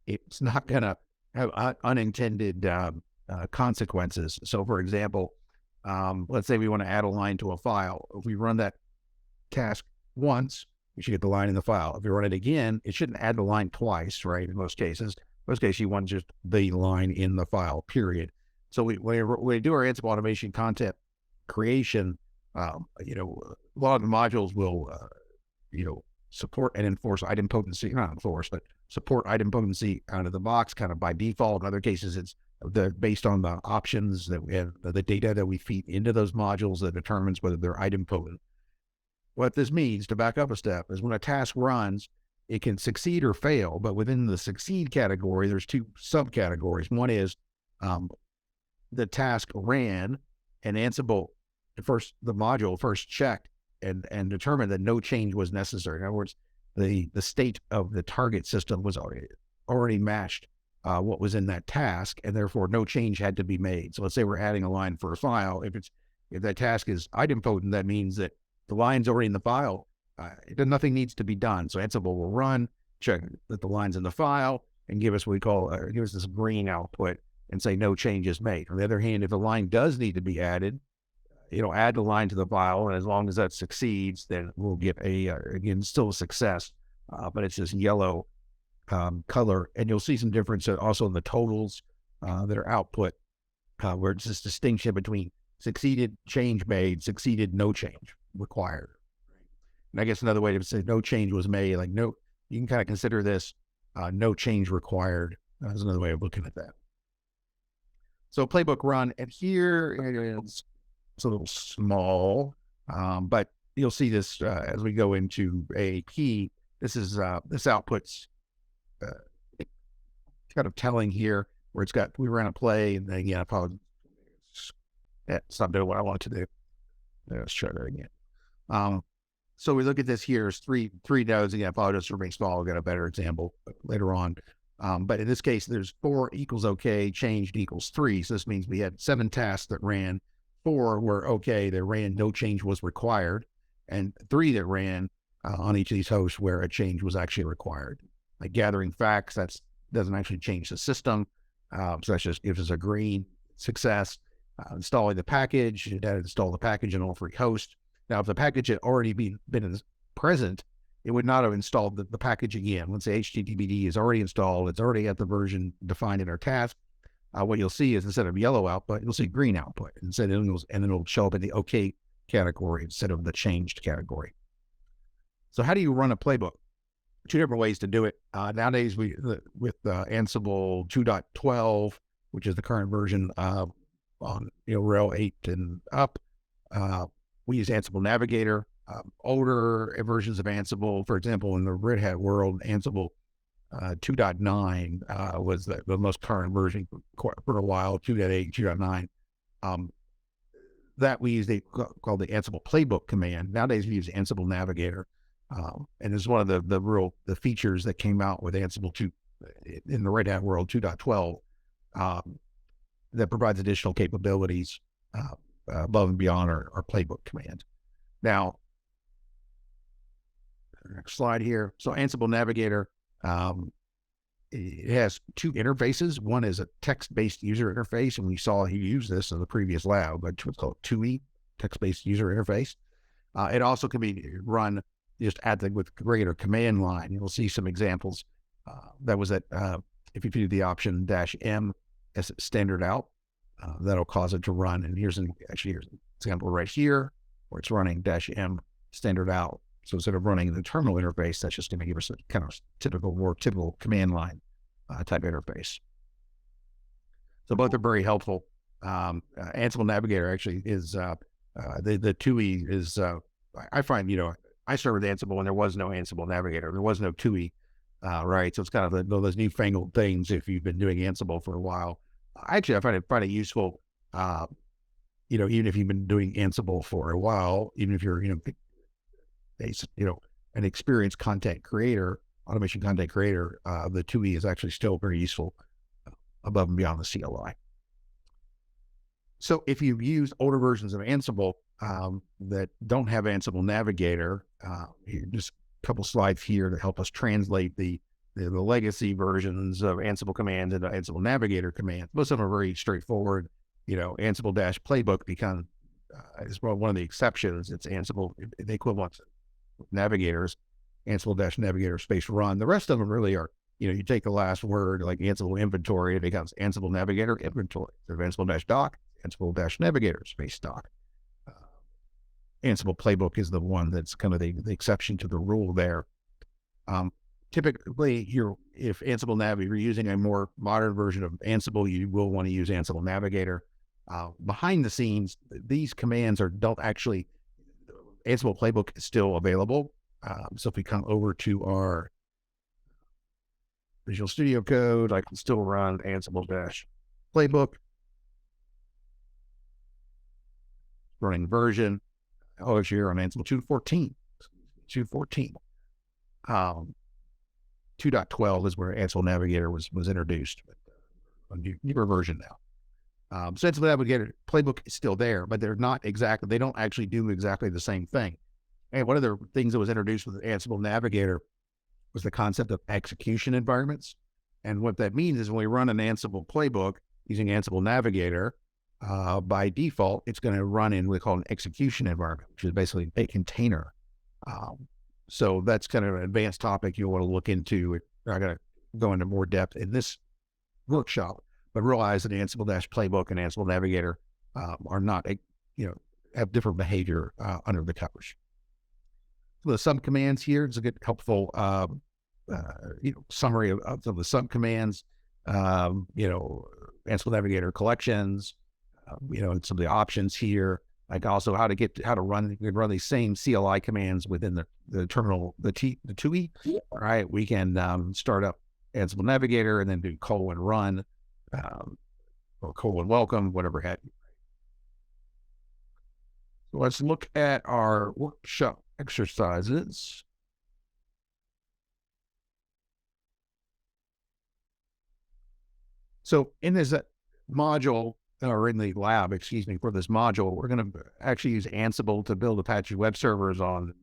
it's not going to have unintended consequences. So, for example, let's say we want to add a line to a file. If we run that task once, we should get the line in the file. If we run it again, it shouldn't add the line twice, right? In most cases, you want just the line in the file, period. So when we do our Ansible automation content creation, a lot of the modules will, support and enforce idempotency, not enforce, but support idempotency out of the box kind of by default. In other cases, it's based on the options that we have, the data that we feed into those modules that determines whether they're idempotent. What this means, to back up a step, is when a task runs, it can succeed or fail, but within the succeed category, there's 2 subcategories. One is the task ran, and Ansible, the module first checked and determined that no change was necessary. In other words, the state of the target system was already matched what was in that task, and therefore no change had to be made. So let's say we're adding a line for a file. If that task is idempotent, that means that the line's already in the file. Nothing needs to be done. So Ansible will run, check that the line's in the file, and give us what we call give us this green output and say no change is made. On the other hand, if the line does need to be added, add the line to the file, and as long as that succeeds, then we'll get again, still a success, but it's this yellow color. And you'll see some difference also in the totals that are output, where it's this distinction between succeeded, change made, succeeded, no change required. And I guess another way to say no change was made, you can kind of consider this no change required. That's another way of looking at that. So playbook run, and here it's a little small, but you'll see this as we go into a key. This output's kind of telling here where we ran a play, and then it's not doing what I want to do. Let's try that again. So we look at this here as three nodes. Again, I apologize for being small. I'll get a better example later on. But in this case, there's 4 equals okay, changed equals 3. So this means we had 7 tasks that ran. 4 were okay, they ran, no change was required, and 3 that ran on each of these hosts where a change was actually required. Like gathering facts, that doesn't actually change the system. So that just gives us a green success. Installing the package, it had installed the package in all 3 hosts. Now, if the package had already been present, it would not have installed the package again. Once the HTTPD is already installed, it's already at the version defined in our task. What you'll see is instead of yellow output, you'll see green output. And then it'll show up in the OK category instead of the changed category. So how do you run a playbook? Two different ways to do it. Nowadays, with Ansible 2.12, which is the current version on RHEL 8 and up, we use Ansible Navigator. Older versions of Ansible, for example, in the Red Hat world, Ansible 2.9 was the most current version for a while. 2.8, 2.9. That we use called the Ansible Playbook command. Nowadays, we use Ansible Navigator. And it's one of the features that came out with Ansible 2 in the Red Hat world 2.12 that provides additional capabilities above and beyond our playbook command. Now, next slide here. So Ansible Navigator, it has two interfaces. One is a text-based user interface, and we saw he used this in the previous lab, but it's called 2E, text-based user interface. It also can be run just with regular command line. You'll see some examples. That was if you do the option -M as standard out, that'll cause it to run. And here's an example right here where it's running -M standard out. So instead of running the terminal interface, that's just going to give us a kind of more typical command line type interface. So both are very helpful. Ansible Navigator actually is the 2E is. I find I started with Ansible when there was no Ansible Navigator. There was no 2E, right? So it's kind of those newfangled things if you've been doing Ansible for a while. Actually, I find it useful, even if you've been doing Ansible for a while, even if you're, an experienced content creator, automation content creator, the 2E is actually still very useful above and beyond the CLI. So if you've used older versions of Ansible that don't have Ansible Navigator, just a couple slides here to help us translate the legacy versions of Ansible commands into Ansible Navigator commands. Most of them are very straightforward. Ansible -playbook is one of the exceptions. It's Ansible, the equivalent of Navigators, Ansible -Navigator space run. The rest of them really are, you take the last word like Ansible inventory, it becomes Ansible Navigator inventory. So Ansible -doc, Ansible -Navigator space doc. Ansible Playbook is the one that's kind of the exception to the rule there. Typically, if Ansible Nav, if you're using a more modern version of Ansible, you will want to use Ansible Navigator. Behind the scenes, these commands don't actually, Ansible Playbook is still available. So if we come over to our Visual Studio Code, I can still run Ansible -Playbook. Running version. Here on Ansible 2.14. 2.12 is where Ansible Navigator was introduced, but a newer version now. So Ansible Navigator Playbook is still there, but they don't actually do exactly the same thing. And one of the things that was introduced with Ansible Navigator was the concept of execution environments. And what that means is when we run an Ansible Playbook using Ansible Navigator, by default, it's going to run in what we call an execution environment, which is basically a container. So that's kind of an advanced topic you'll want to look into. We're not going to go into more depth in this workshop, but realize that Ansible -Playbook and Ansible Navigator are not, have different behavior under the covers. So the subcommands here is a good, helpful, summary of some of the subcommands. Ansible Navigator collections. And some of the options here, like also how to run these same CLI commands within the terminal, the 2E. All right, we can start up Ansible Navigator and then do :run or :welcome, whatever have you. So let's look at our workshop exercises. So in this module, or in the lab, for this module, we're going to actually use Ansible to build Apache web servers on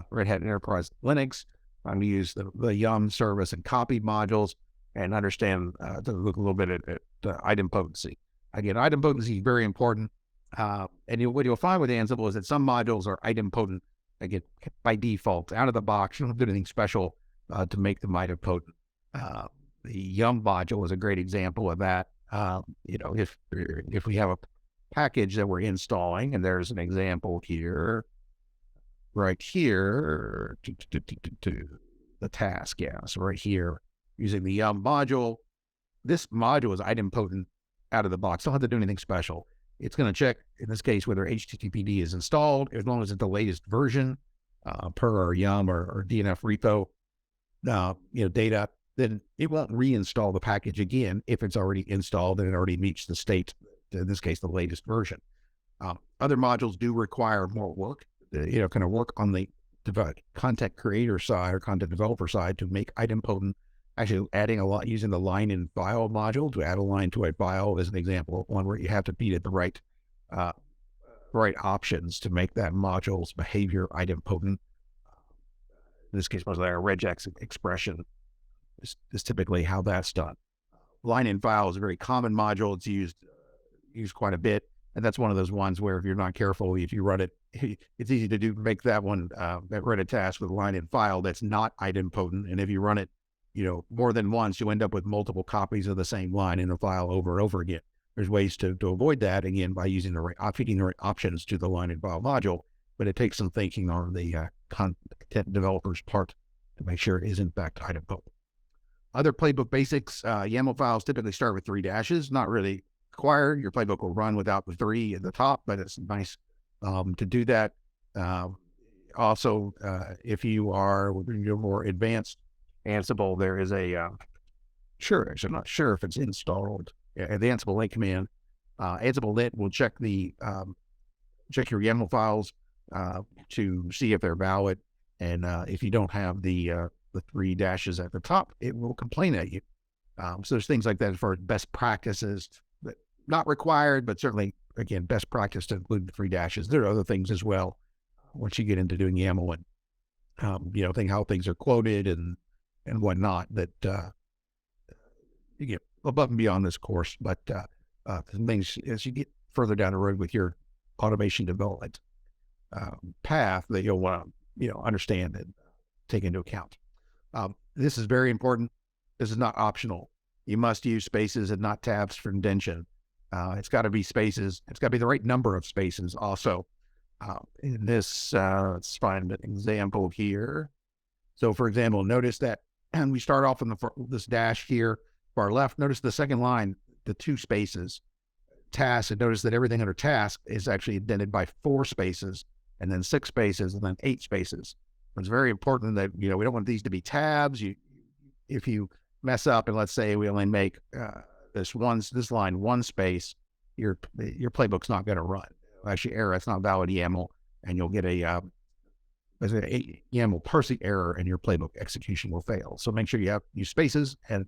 Red Hat Enterprise Linux. I'm going to use the yum service and copy modules and understand, to look a little bit at idempotency. Again, idempotency is very important. And what you'll find with Ansible is that some modules are idempotent, again, by default, out of the box. You don't do anything special to make them idempotent. The yum module is a great example of that. If we have a package that we're installing, and there's an example here, right here, the task. Yeah. So right here, using the module, this module is idempotent out of the box. Don't have to do anything special. It's going to check, in this case, whether HTTPD is installed, as long as it's the latest version per our YUM or DNF repo, data, then it won't reinstall the package again if it's already installed and it already meets the state, in this case, the latest version. Other modules do require more work, kind of work on the content creator side or content developer side to make idempotent. Actually, adding a lot, using the line in file module to add a line to a file is an example of one where you have to feed it the right options to make that module's behavior idempotent. In this case, mostly our regex expression is typically how that's done. Line in file is a very common module. It's used quite a bit. And that's one of those ones where if you're not careful, if you run it, it's easy to make that one, run a task with line in file that's not idempotent. And if you run it, more than once, you end up with multiple copies of the same line in a file over and over again. There's ways to avoid that, again, by using feeding the right options to the line in file module, but it takes some thinking on the content developer's part to make sure it is in fact idempotent. Other playbook basics, YAML files typically start with 3 dashes, not really required. Your playbook will run without the 3 at the top, but it's nice to do that. Also, if you are more advanced Ansible, there is a, I'm not sure if it's installed, the Ansible lint command. Ansible lint will check check your YAML files to see if they're valid. And if you don't have the 3 dashes at the top, it will complain at you. So there's things like that as far as best practices, that not required, but certainly, again, best practice to include the 3 dashes. There are other things as well once you get into doing YAML and, how things are quoted and whatnot that you get above and beyond this course. But things as you get further down the road with your automation development path that you'll want to, understand and take into account. This is very important. This is not optional. You must use spaces and not tabs for indentation. It's got to be spaces. It's got to be the right number of spaces also. In this, let's find an example here. So for example, notice that, and we start off in this dash here, far left. Notice the second line, the 2 spaces, task, and notice that everything under task is actually indented by 4 spaces, and then 6 spaces, and then 8 spaces. It's very important that, we don't want these to be tabs. If you mess up, and let's say we only make this line 1 space, your playbook's not going to run. Actually, error, that's not valid YAML, and you'll get a YAML parsing error, and your playbook execution will fail. So make sure you use spaces, and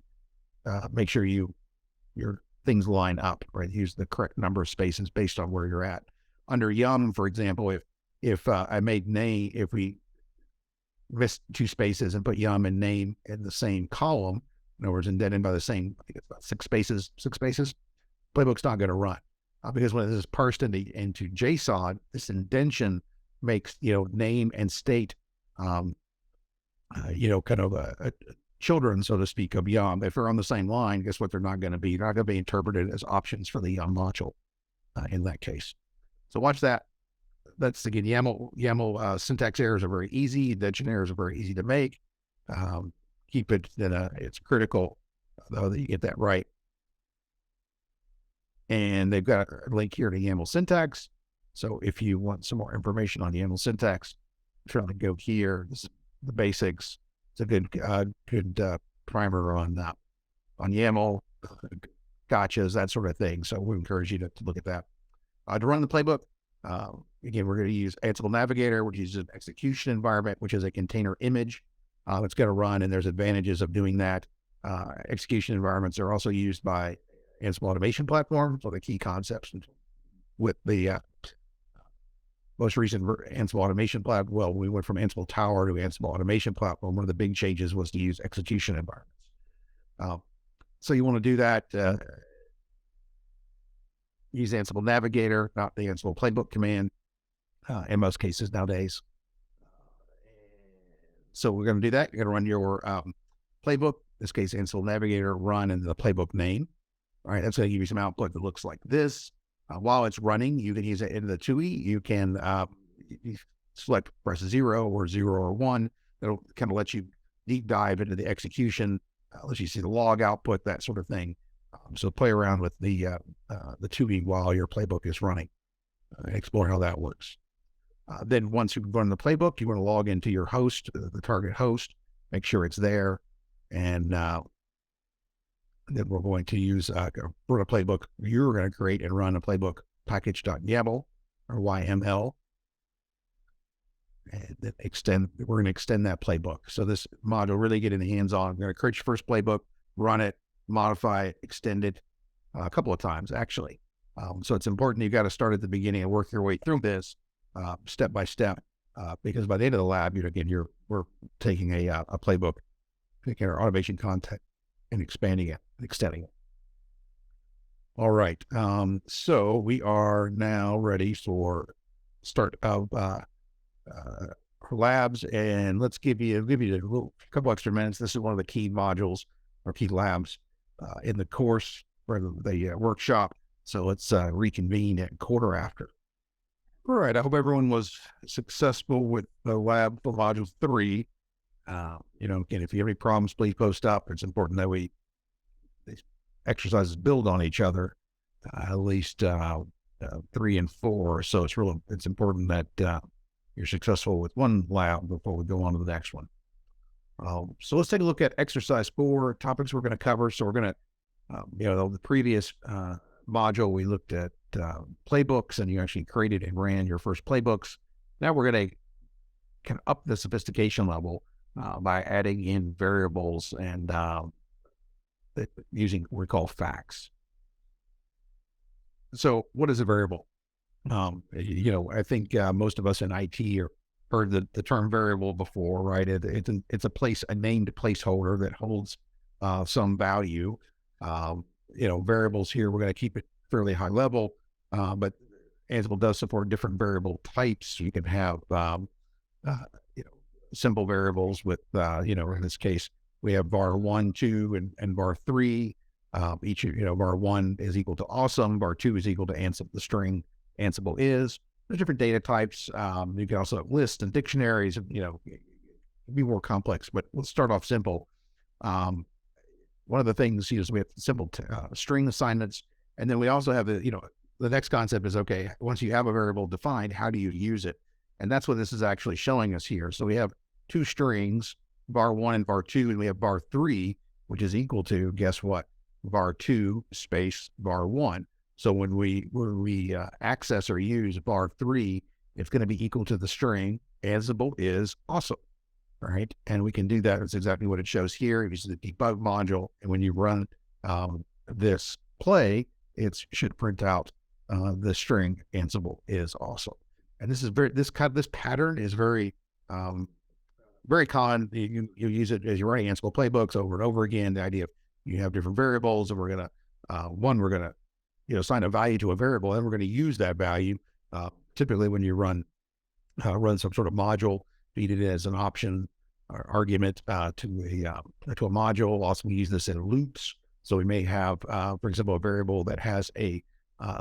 make sure your things line up, right? Use the correct number of spaces based on where you're at. Under YUM, for example, if I made name, if we missed 2 spaces and put YUM and name in the same column, in other words, indented by the same, I think it's about 6 spaces, playbook's not going to run. Because when this is parsed into JSON, this indentation makes, name and state, kind of a children, so to speak, of YUM. If they're on the same line, guess what? They're not going to be. They're not going to be interpreted as options for the YUM module in that case. So watch that. That's, again, YAML syntax errors are very easy. Indentation errors are very easy to make. Keep it, it's critical, though, that you get that right. And they've got a link here to YAML syntax. So if you want some more information on YAML syntax, try to go here. This is the basics. It's a good primer on YAML, gotchas, that sort of thing. So we encourage you to look at that. To run the playbook, again, we're going to use Ansible Navigator, which is an execution environment, which is a container image. It's going to run, and there's advantages of doing that. Execution environments are also used by Ansible Automation Platform. So the key concepts with the most recent Ansible Automation Platform, well, we went from Ansible Tower to Ansible Automation Platform. One of the big changes was to use execution environments. So you want to do that, use Ansible Navigator, not the Ansible Playbook command, in most cases nowadays. So we're going to do that. You're going to run your playbook, in this case, Ansible Navigator, run in the playbook name. All right, that's going to give you some output that looks like this. While it's running, you can use it in the TUI. You can press 0 or 0 or 1. That'll kind of let you deep dive into the execution, let you see the log output, that sort of thing. So play around with the 2E while your playbook is running, explore how that works. Then once you've run the playbook, you want to log into your host, the target host, make sure it's there. And then we're going to use run a playbook. You're going to create and run a playbook package.yaml or YML. And then we're going to extend that playbook. So this module really get in the hands-on. We're going to create your first playbook, run it, modify it, extend it a couple of times, actually. So it's important you got to start at the beginning and work your way through this step by step, because by the end of the lab, we're taking a playbook, taking our automation content and expanding it, and extending it. All right. So we are now ready for start of labs, and let's give you a couple extra minutes. This is one of the key modules or key labs in the course for the workshop. So let's reconvene at quarter after. All right. I hope everyone was successful with the lab for module 3. Again, if you have any problems, please post up. It's important that these exercises build on each other, at least 3 and 4. So it's important that you're successful with one lab before we go on to the next one. So let's take a look at exercise 4 topics we're going to cover. So we're going to, the previous module, we looked at playbooks, and you actually created and ran your first playbooks. Now we're going to kind of up the sophistication level by adding in variables and using what we call facts. So what is a variable? I think most of us in IT heard the term variable before, right? It's a named placeholder that holds some value. Variables here, we're going to keep it fairly high level, but Ansible does support different variable types. You can have, simple variables with, in this case, we have var 1, 2, and var 3. Each, var 1 is equal to awesome, var 2 is equal to Ansible, the string Ansible is. There's different data types. You can also have lists and dictionaries, be more complex, but let's start off simple. One of the things is we have simple string assignments. And then we also have the next concept is, okay, once you have a variable defined, how do you use it? And that's what this is actually showing us here. So we have 2 strings, var 1 and var 2, and we have var 3, which is equal to, guess what? var 2 space var 1. So when we access or use var 3, it's going to be equal to the string Ansible is awesome, right? And we can do that. It's exactly what it shows here. It uses the debug module, and when you run this play, it should print out the string Ansible is awesome. And this pattern is very very common. You use it as you're running Ansible playbooks over and over again. The idea of you have different variables, and we're gonna assign a value to a variable, and we're going to use that value. Typically, when you run some sort of module, feed it as an option or argument to a module. Also, we use this in loops. So we may have, for example, a variable that has a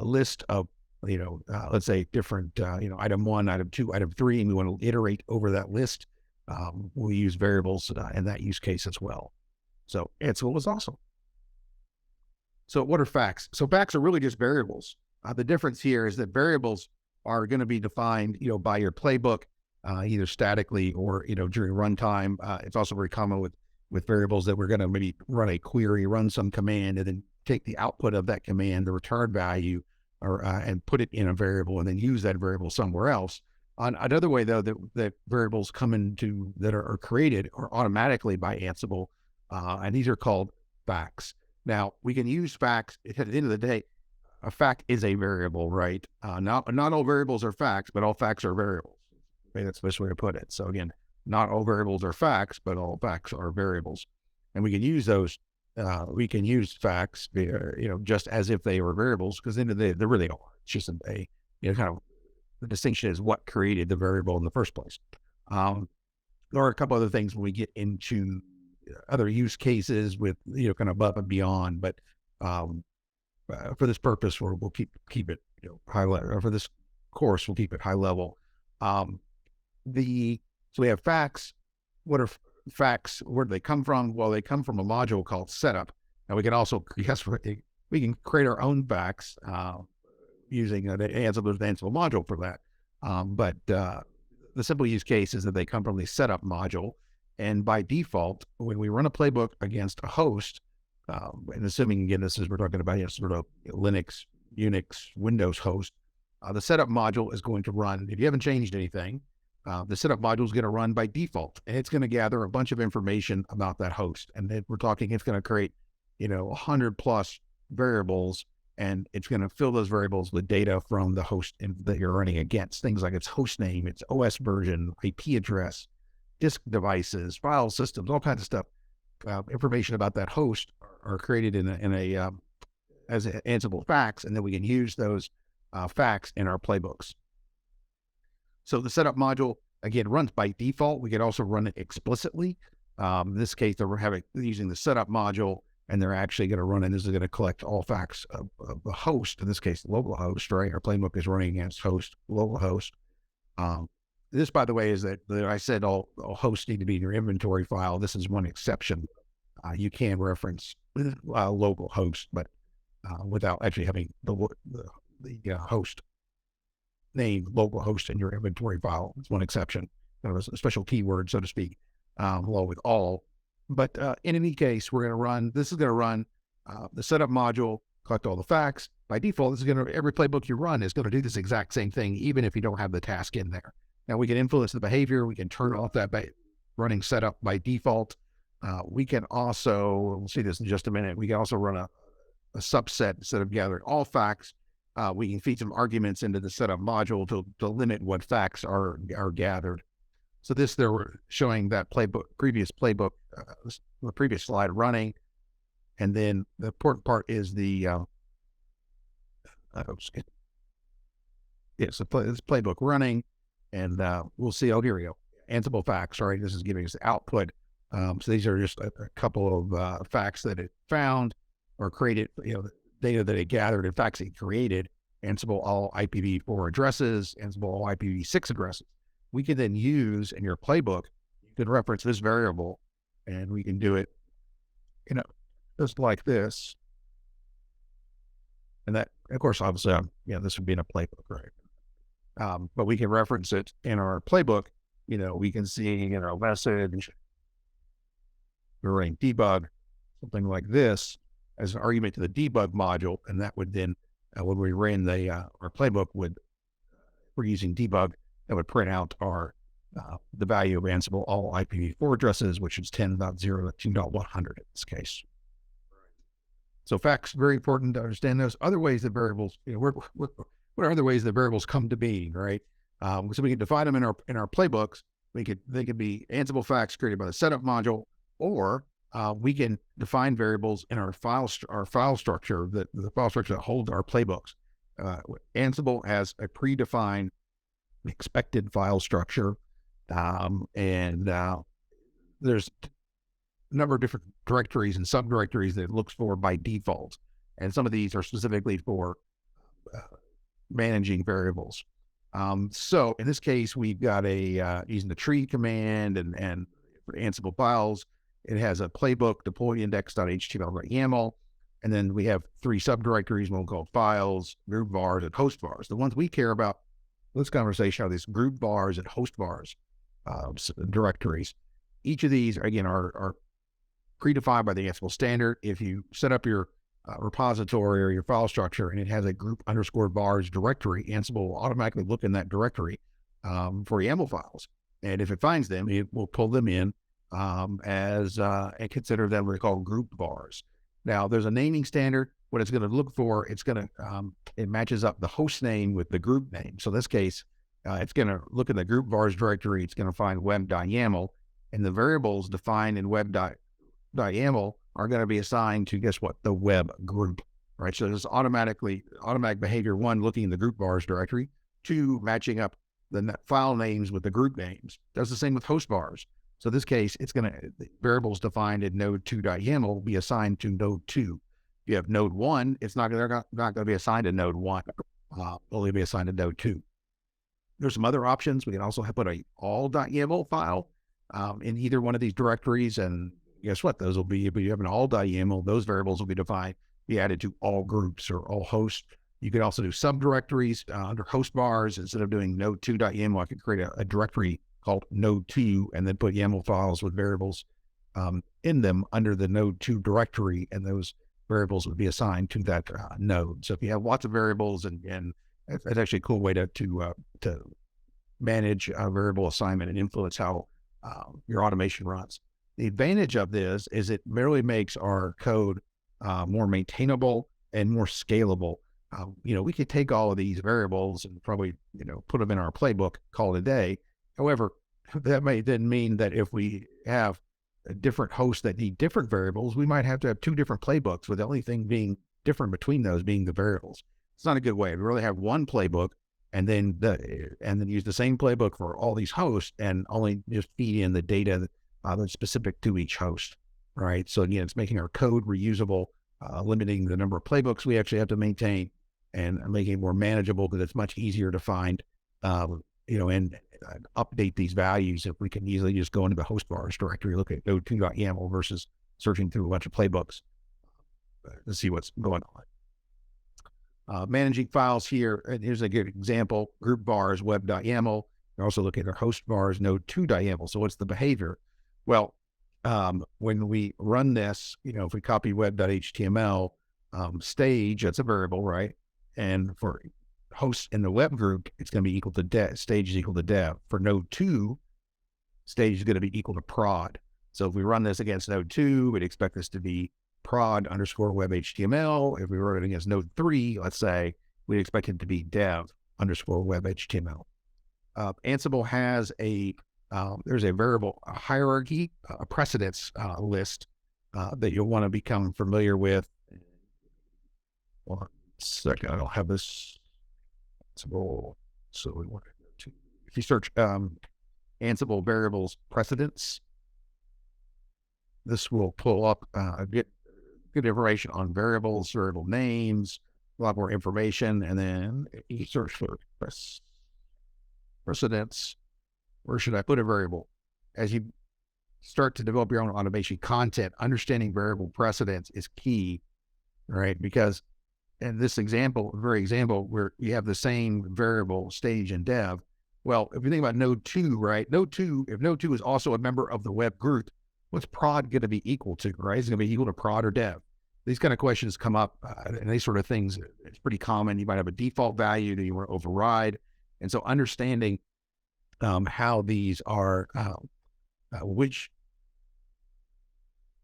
list of, let's say different, item 1, item 2, item 3, and we want to iterate over that list. We use variables in that use case as well. So Ansible was awesome. So what are facts? So facts are really just variables. The difference here is that variables are going to be defined, by your playbook, either statically or, during runtime. It's also very common with variables that we're going to maybe run a query, run some command, and then take the output of that command, the return value, or and put it in a variable, and then use that variable somewhere else. Another way, though, that variables come into that are created or automatically by Ansible, and these are called facts. Now, we can use facts. At the end of the day, a fact is a variable, right? Not all variables are facts, but all facts are variables. Maybe that's the best way to put it. So again, not all variables are facts, but all facts are variables. And we can use those. We can use facts, just as if they were variables, because then they really are. It's just kind of the distinction is what created the variable in the first place. There are a couple other things when we get into other use cases with, kind of above and beyond, but for this purpose, we'll keep it high level. For this course, we'll keep it high level. So we have facts. What are facts? Where do they come from? Well, they come from a module called setup. Now we can also, we can create our own facts using the Ansible module for that. But the simple use case is that they come from the setup module. And by default, when we run a playbook against a host, and assuming, again, we're talking about sort of Linux, Unix, Windows host, the setup module is going to run, if you haven't changed anything, the setup module is going to run by default, and it's going to gather a bunch of information about that host. And then we're talking, it's going to create, 100 plus variables, and it's going to fill those variables with data from the host that you're running against. Things like its host name, its OS version, IP address, disk devices, file systems, all kinds of stuff. Information about that host are created as Ansible facts, and then we can use those facts in our playbooks. So the setup module, again, runs by default. We could also run it explicitly. In this case, they're using the setup module, and they're actually going to run it. This is going to collect all facts of the host, in this case, local host, right? Our playbook is running against local host. This, by the way, is that I said all hosts need to be in your inventory file. This is one exception. You can reference local host, but without actually having the host name, local host, in your inventory file. It's one exception. Kind of a special keyword, so to speak, along with all. But in any case, this is going to run the setup module, collect all the facts. By default, every playbook you run is going to do this exact same thing, even if you don't have the task in there. Now, we can influence the behavior. We can turn off that running setup by default. We can also, we'll see this in just a minute, we can also run a subset instead of gathering all facts. We can feed some arguments into the setup module to limit what facts are gathered. So they're showing that previous playbook, the previous slide running. And then the important part is this playbook running. And we'll see, here we go. Ansible facts, right? This is giving us the output. So these are just a couple of facts that it found or created, data that it gathered and facts it created. Ansible all IPv4 addresses, Ansible all IPv6 addresses. We can then use in your playbook, you can reference this variable, and we can do it, just like this. And that, of course, obviously, this would be in a playbook, right? But we can reference it in our playbook. We can see in our message, we're running debug, something like this, as an argument to the debug module, and that would then, when we ran our playbook, we're using debug, that would print out the value of Ansible all IPv4 addresses, which is 10.0 to 2.100 in this case. So facts, very important to understand those. Other ways that variables, what are other ways that variables come to be, right? So we can define them in our playbooks. They could be Ansible facts created by the setup module, or we can define variables in our file structure, the file structure that holds our playbooks. Ansible has a predefined expected file structure, and there's a number of different directories and subdirectories that it looks for by default, and some of these are specifically for managing variables. So in this case, we've got using the tree command and for Ansible files. It has a playbook deploy index.html.yaml, and then we have three subdirectories, one called files, group vars, and host vars. The ones we care about in this conversation are these group vars and host vars directories. Each of these, again, are predefined by the Ansible standard. If you set up your repository or your file structure and it has a group _vars directory, Ansible will automatically look in that directory for YAML files. And if it finds them, it will pull them in and consider them what we call group vars. Now, there's a naming standard. What it's going to look for, it matches up the host name with the group name. So in this case, it's going to look in the group vars directory. It's going to find web.yaml, and the variables defined in web.yaml are going to be assigned to, guess what, the web group, right? So there's automatic behavior, one, looking in the group vars directory, two, matching up the file names with the group names. Does the same with host vars. So in this case, the variables defined in node2.yaml will be assigned to node 2. If you have node 1, they're not going to be assigned to node 1. Only be assigned to node 2. There's some other options. We can also put a all.yaml file in either one of these directories. And guess what? Those will be, if you have an all.yaml, those variables will be defined, be added to all groups or all hosts. You could also do subdirectories under host bars. Instead of doing node2.yaml, I could create a directory called node2 and then put YAML files with variables in them under the node2 directory, and those variables would be assigned to that node. So if you have lots of variables, and that's actually a cool way to manage variable assignment and influence how your automation runs. The advantage of this is it merely makes our code more maintainable and more scalable. We could take all of these variables and probably, put them in our playbook, call it a day. However, that may then mean that if we have a different hosts that need different variables, we might have to have two different playbooks, with the only thing being different between those being the variables. It's not a good way. We really have one playbook and then use the same playbook for all these hosts and only just feed in the data that's specific to each host, right? So again, it's making our code reusable, limiting the number of playbooks we actually have to maintain, and making it more manageable because it's much easier to find, and update these values if we can easily just go into the host bars directory, look at node2.yaml versus searching through a bunch of playbooks to see what's going on. Managing files here, and here's a good example: group vars web.yaml. You're also looking at our host vars node2.yaml. So what's the behavior? Well, when we run this, if we copy web.html, stage, that's a variable, right? And for hosts in the web group, it's going to be equal to dev. Stage is equal to dev. For node2, stage is going to be equal to prod. So if we run this against node2, we'd expect this to be prod underscore web HTML. If we run it against node3, let's say, we'd expect it to be dev underscore web HTML. Ansible has there's a variable hierarchy, a precedence list that you'll want to become familiar with. One second, I don't have this. So we want to, if you search Ansible variables precedence, this will pull up good information on variables, variable names, a lot more information. And then you search for precedence. Where should I put a variable? As you start to develop your own automation content, understanding variable precedence is key, right? Because in this example, where you have the same variable stage and dev. Well, if you think about node2, right? If node2 is also a member of the web group, what's prod going to be equal to, right? Is it going to be equal to prod or dev? These kind of questions come up, and these sort of things, it's pretty common. You might have a default value that you want to override. And so understanding how these are,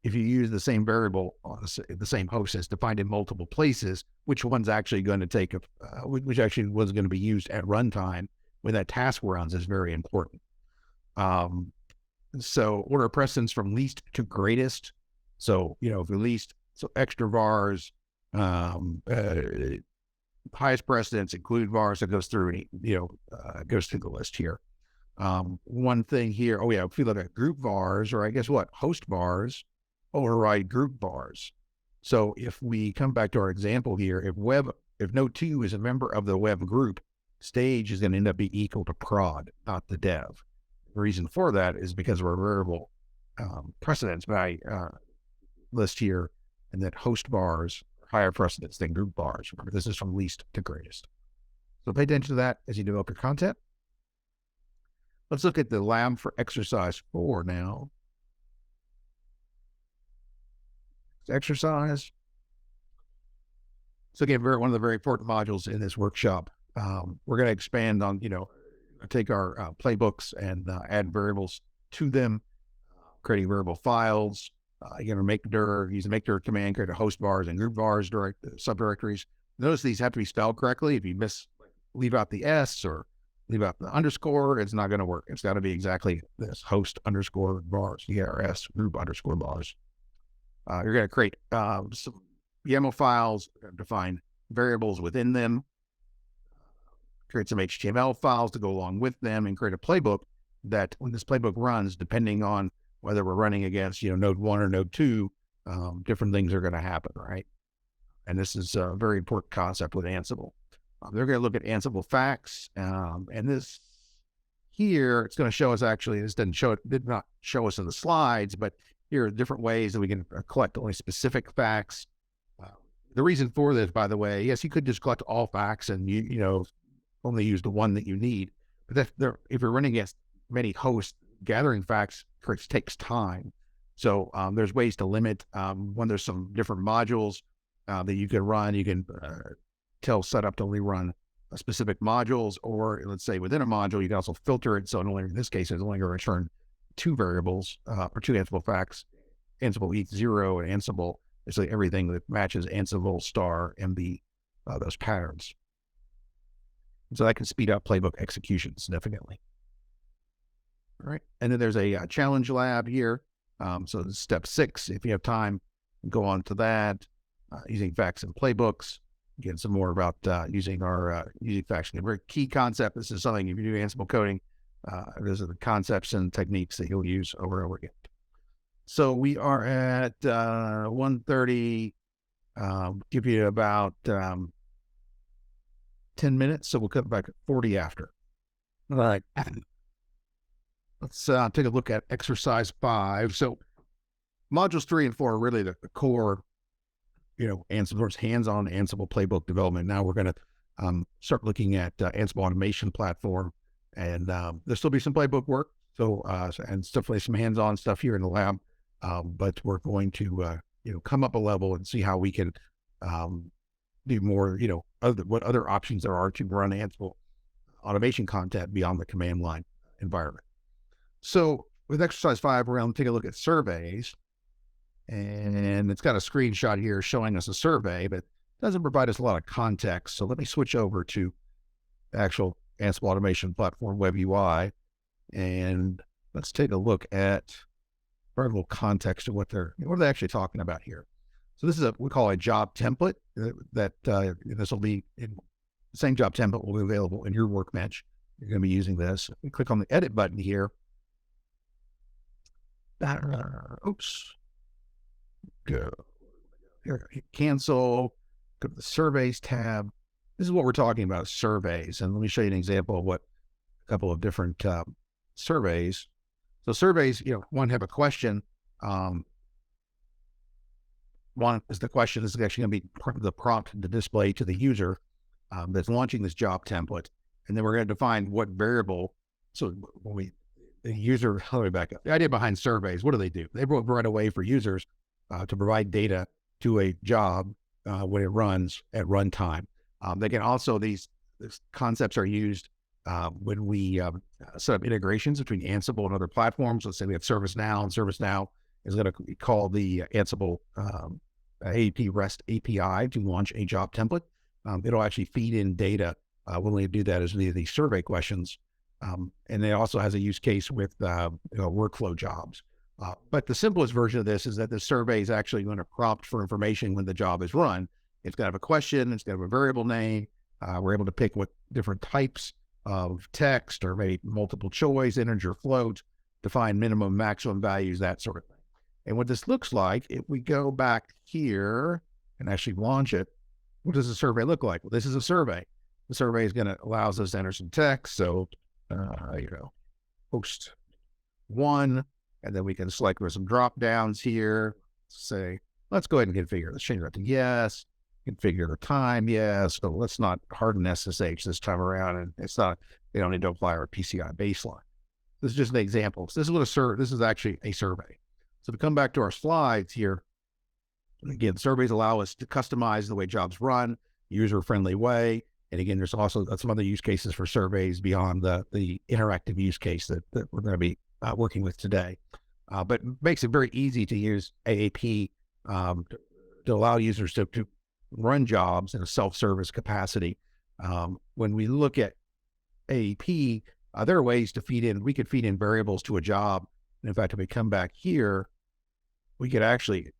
if you use the same variable on the same host as defined in multiple places, which one's actually going to take, which actually was going to be used at runtime when that task runs, is very important. So order of precedence from least to greatest. So, if we least, so extra vars, highest precedence, include vars, that goes through, goes through the list here. One thing here, if you look at group vars, or I guess what, host vars, override group vars. So if we come back to our example here, if node2 is a member of the web group, stage is going to end up being equal to prod, not the dev. The reason for that is because of our variable precedence by list here, and that host vars are higher precedence than group vars. Remember, this is from least to greatest. So pay attention to that as you develop your content. Let's look at the lab for exercise 4 now. Exercise. So again, one of the very important modules in this workshop. We're going to expand on, take our playbooks and add variables to them, creating variable files. Use the make-dir command, create a host vars and group vars subdirectories. Notice these have to be spelled correctly. If you leave out the S or leave out the underscore, it's not going to work. It's got to be exactly this: host underscore vars, ERS, group underscore vars. You're going to create some YAML files, define variables within them, create some HTML files to go along with them, and create a playbook that when this playbook runs, depending on whether we're running against, node 1 or node 2, different things are going to happen, right? And this is a very important concept with Ansible. They're going to look at Ansible facts. And this here, it's going to show us actually, this did not show us in the slides, but here are different ways that we can collect only specific facts. The reason for this, by the way, yes, you could just collect all facts and only use the one that you need. But if you're running against many hosts, gathering facts takes time. So there's ways to limit when there's some different modules that you can run. You can tell setup to only run specific modules, or let's say within a module, you can also filter it. So in this case, it's only going to return two variables or two Ansible facts, Ansible ETH0 and Ansible. Basically everything that matches Ansible star MB, those patterns. So that can speed up playbook execution significantly. All right. And then there's a challenge lab here. So this is step 6. If you have time, go on to that. Using facts and playbooks. Again, some more about using facts. A very key concept. This is something, if you do Ansible coding, those are the concepts and techniques that you'll use over and over again. So we are at 1:30. Give you about 10 minutes. So we'll cut back at 40 after. All right. Let's take a look at exercise 5. So modules 3 and 4 are really the core, Ansible's hands-on Ansible playbook development. Now we're going to start looking at Ansible automation platform, and there'll still be some playbook work. So and definitely some hands-on stuff here in the lab, but we're going to come up a level and see how we can do more. What other options there are to run Ansible automation content beyond the command line environment. So with exercise 5, we're going to take a look at surveys, and it's got a screenshot here showing us a survey, but it doesn't provide us a lot of context. So let me switch over to the actual Ansible automation platform web UI, and let's take a look at a little context of what are they actually talking about here. So this is we call a job template that this will be in the same job template will be available in your workbench. You're going to be using this. We click on the edit button here. Oops. Go here. Cancel. Go to the surveys tab. This is what we're talking about, surveys. And let me show you an example of what a couple of different surveys. So surveys, one have a question. One is the question. This is actually going to be the prompt to display to the user that's launching this job template. And then we're going to define what variable. So when the user, let me back up. The idea behind surveys, what do? They provide a way for users to provide data to a job when it runs at runtime. They can also, these concepts are used when we set up integrations between Ansible and other platforms. Let's say we have ServiceNow, and ServiceNow is going to call the Ansible AAP REST API to launch a job template. It'll actually feed in data when we do that as the survey questions. And it also has a use case with workflow jobs. But the simplest version of this is that the survey is actually going to prompt for information when the job is run. It's going to have a question, it's going to have a variable name. We're able to pick what different types of text or maybe multiple choice, integer, float, define minimum, maximum values, that sort of thing. And what this looks like, if we go back here and actually launch it, what does the survey look like? Well, this is a survey. The survey is going to allows us to enter some text. So, post 1, and then we can select with some drop downs here. Say, let's go ahead and configure. Let's change that to yes. Configure the time, yes. So let's not harden SSH this time around. And it's not, they don't need to apply our PCI baseline. This is just an example. So this is actually a survey. So to come back to our slides here, again, surveys allow us to customize the way jobs run, user-friendly way. And again, there's also some other use cases for surveys beyond the interactive use case that we're going to be working with today. But it makes it very easy to use AAP to allow users to run jobs in a self-service capacity. When we look at AAP, there are ways to feed in. We could feed in variables to a job. And in fact, if we come back here, we could actually,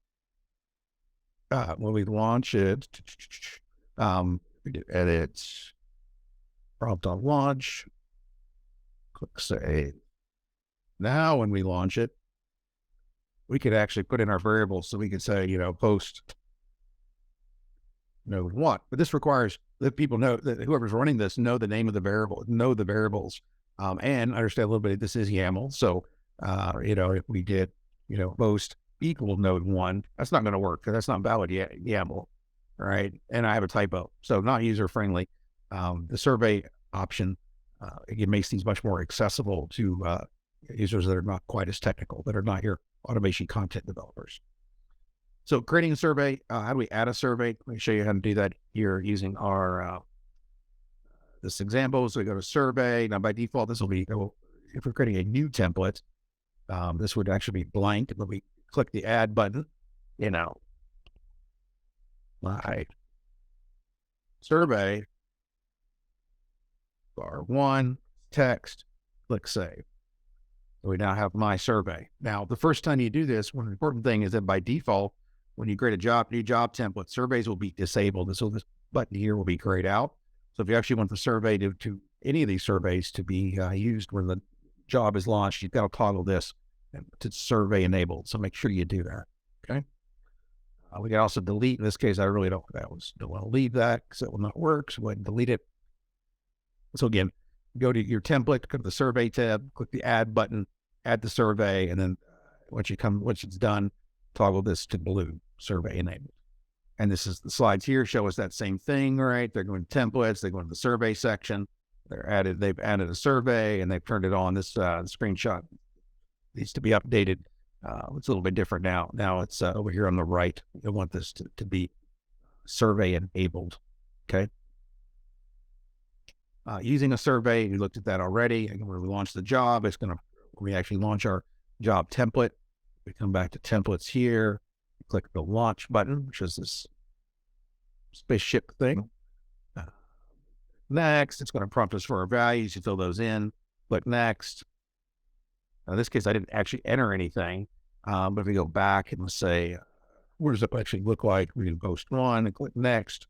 when we launch it, we could edit, prompt on launch, click save. Now, when we launch it, we could actually put in our variables. So we could say, post node 1, but this requires that people know, that whoever's running this know the name of the variable, know the variables, and understand a little bit. This is YAML, so if we did, most equal node 1, that's not going to work because that's not valid YAML, right? And I have a typo, so not user friendly. The survey option, it makes these much more accessible to users that are not quite as technical, that are not your automation content developers. So creating a survey, how do we add a survey? Let me show you how to do that here using our this example. So we go to survey. Now by default, this will be, if we're creating a new template, this would actually be blank. But we click the add button, my survey, bar1, text, click save. So we now have my survey. Now, the first time you do this, one important thing is that by default, when you create a new job template, surveys will be disabled. So this button here will be grayed out. So if you actually want the survey to any of these surveys to be used when the job is launched, you've got to toggle this to survey enabled. So make sure you do that. Okay. We can also delete. In this case, I really don't want to leave that because it will not work. So go ahead and delete it. So again, go to your template, go to the survey tab, click the add button, add the survey, and then once it's done, toggle this to blue, survey enabled. And this is the slides here show us that same thing, right? They're going to templates, they go into the survey section, they've added a survey and they've turned it on. This screenshot needs to be updated. It's a little bit different now. Now it's over here on the right. I want this to be survey enabled. Okay. Using a survey, we looked at that already. And when we launch the job, when we actually launch our job template, we come back to templates here, click the launch button, which is this spaceship thing. Next, it's going to prompt us for our values. You fill those in, click next. Now, in this case, I didn't actually enter anything. But if we go back and let's say, what does it actually look like? We do post 1 and click next.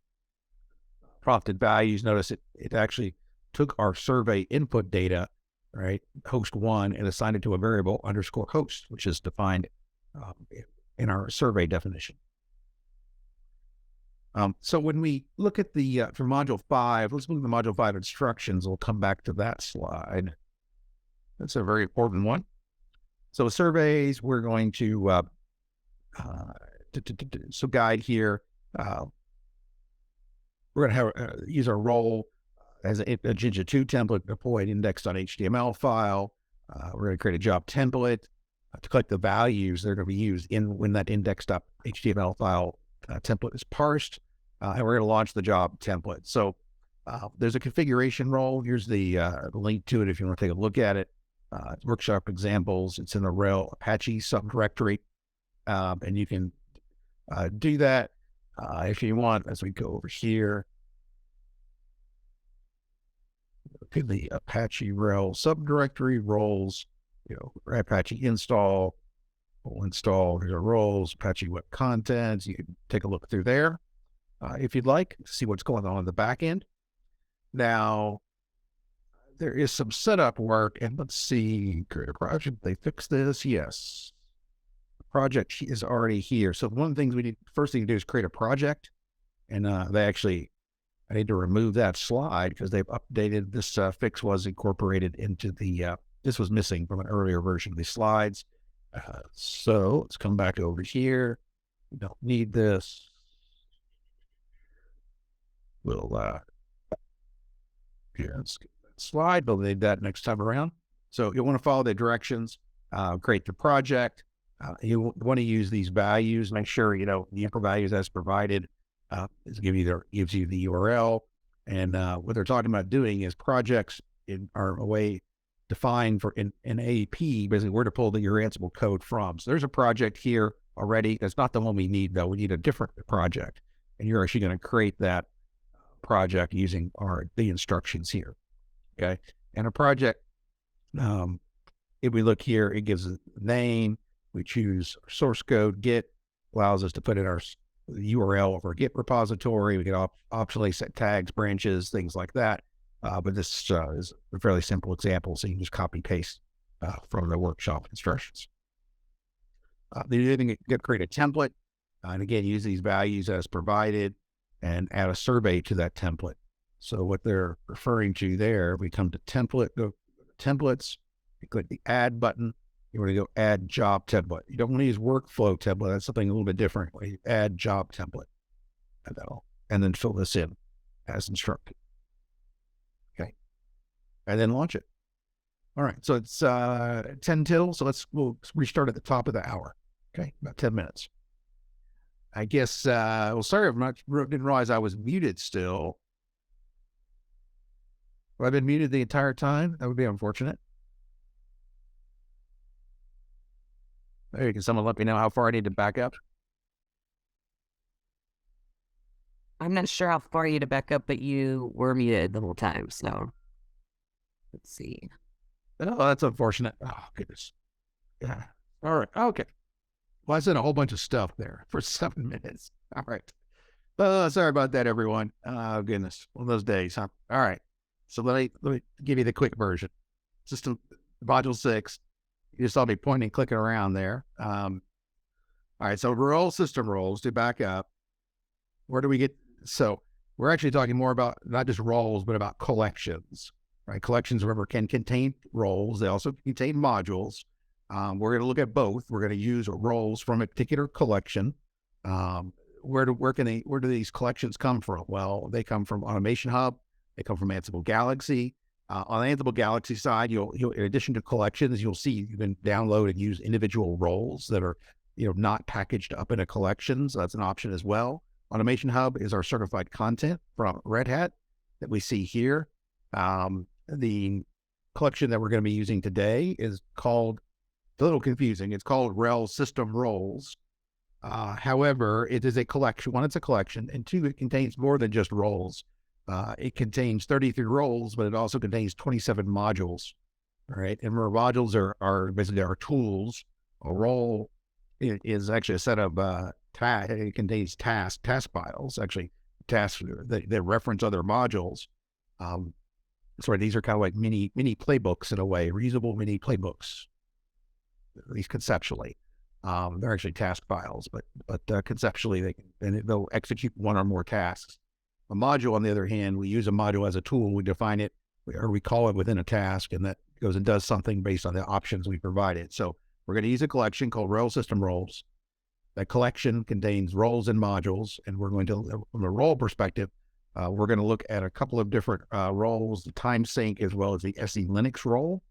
Prompted values. Notice it actually took our survey input data, right, host 1, and assigned it to a variable _host, which is defined in our survey definition. So when we look at the, for module 5, let's look at the module 5 instructions. We'll come back to that slide. That's a very important one. So surveys, we're going to, so guide here, we're going to use our role as a Jinja 2 template deployed index.html file. We're going to create a job template to collect the values that are going to be used when that index.html file template is parsed. And we're going to launch the job template. So there's a configuration role. Here's the link to it if you want to take a look at it. Workshop examples. It's in the rel Apache subdirectory. And you can do that if you want. As we go over here to the Apache rel subdirectory roles, Apache install, we'll install, here's our roles, Apache web contents. You can take a look through there if you'd like, see what's going on in the back end. Now, there is some setup work, and let's see, create a project. They fixed this. Yes. The project is already here. So one of the things first thing to do is create a project. And I need to remove that slide because they've updated this fix was incorporated into this was missing from an earlier version of the slides. So let's come back over here. We don't need this. We'll, let's skip that slide, but we'll need that next time around. So you'll want to follow the directions, create the project. You want to use these values, make sure, the input values as provided. Gives you the URL. And what they're talking about doing is projects are a way defined for in AEP, basically where to pull your Ansible code from. So there's a project here already. That's not the one we need, though. We need a different project. And you're actually going to create that project using the instructions here. Okay. And a project, if we look here, it gives a name. We choose source code. Git allows us to put in our URL of our Git repository. We can optionally set tags, branches, things like that. But this is a fairly simple example, so you can just copy paste from the workshop instructions. The other thing, create a template, and again, use these values as provided. and add a survey to that template. So what they're referring to there, we come to template, go to templates, you click the add button, you want to go add job template. You don't want to use workflow template. That's something a little bit different. You add job template, and then fill this in as instructed. Okay. And then launch it. All right. So it's 10 till. So we'll restart at the top of the hour. Okay. About 10 minutes. I guess, well, sorry, didn't realize I was muted still. Have I been muted the entire time? That would be unfortunate. Hey, can someone let me know how far I need to back up? I'm not sure how far you to back up, but you were muted the whole time. So let's see. Oh, that's unfortunate. Oh, goodness. Yeah. All right. Okay. Well, I said a whole bunch of stuff there for 7 minutes. All right. Sorry about that, everyone. Oh, goodness. One of those days, huh? All right. So let me give you the quick version. System module 6. You just saw me pointing, clicking around there. All right. So role system roles to back up. Where do we get? So we're actually talking more about not just roles, but about collections, right? Collections, remember, can contain roles. They also contain modules. We're going to look at both. We're going to use roles from a particular collection. Where do these collections come from? Well, they come from Automation Hub. They come from Ansible Galaxy. On the Ansible Galaxy side, you'll in addition to collections, you'll see you can download and use individual roles that are not packaged up in a collection. So that's an option as well. Automation Hub is our certified content from Red Hat that we see here. The collection that we're going to be using today is called, it's a little confusing, it's called RHEL System Roles. However, it is a collection. One, it's a collection, and two, it contains more than just roles. It contains 33 roles, but it also contains 27 modules. All right. And our modules are basically our tools. A role is actually a set of it contains task files, actually tasks that reference other modules. Sorry, these are kind of like mini playbooks in a way, reusable mini playbooks, at least conceptually. They're actually task files, but conceptually they'll execute one or more tasks. A module, on the other hand, we use a module as a tool. We define it, or we call it within a task, and that goes and does something based on the options we provided. So we're going to use a collection called RHEL System Roles. That collection contains roles and modules, and we're going to, from a role perspective, we're going to look at a couple of different roles, the time sync as well as the SE Linux role,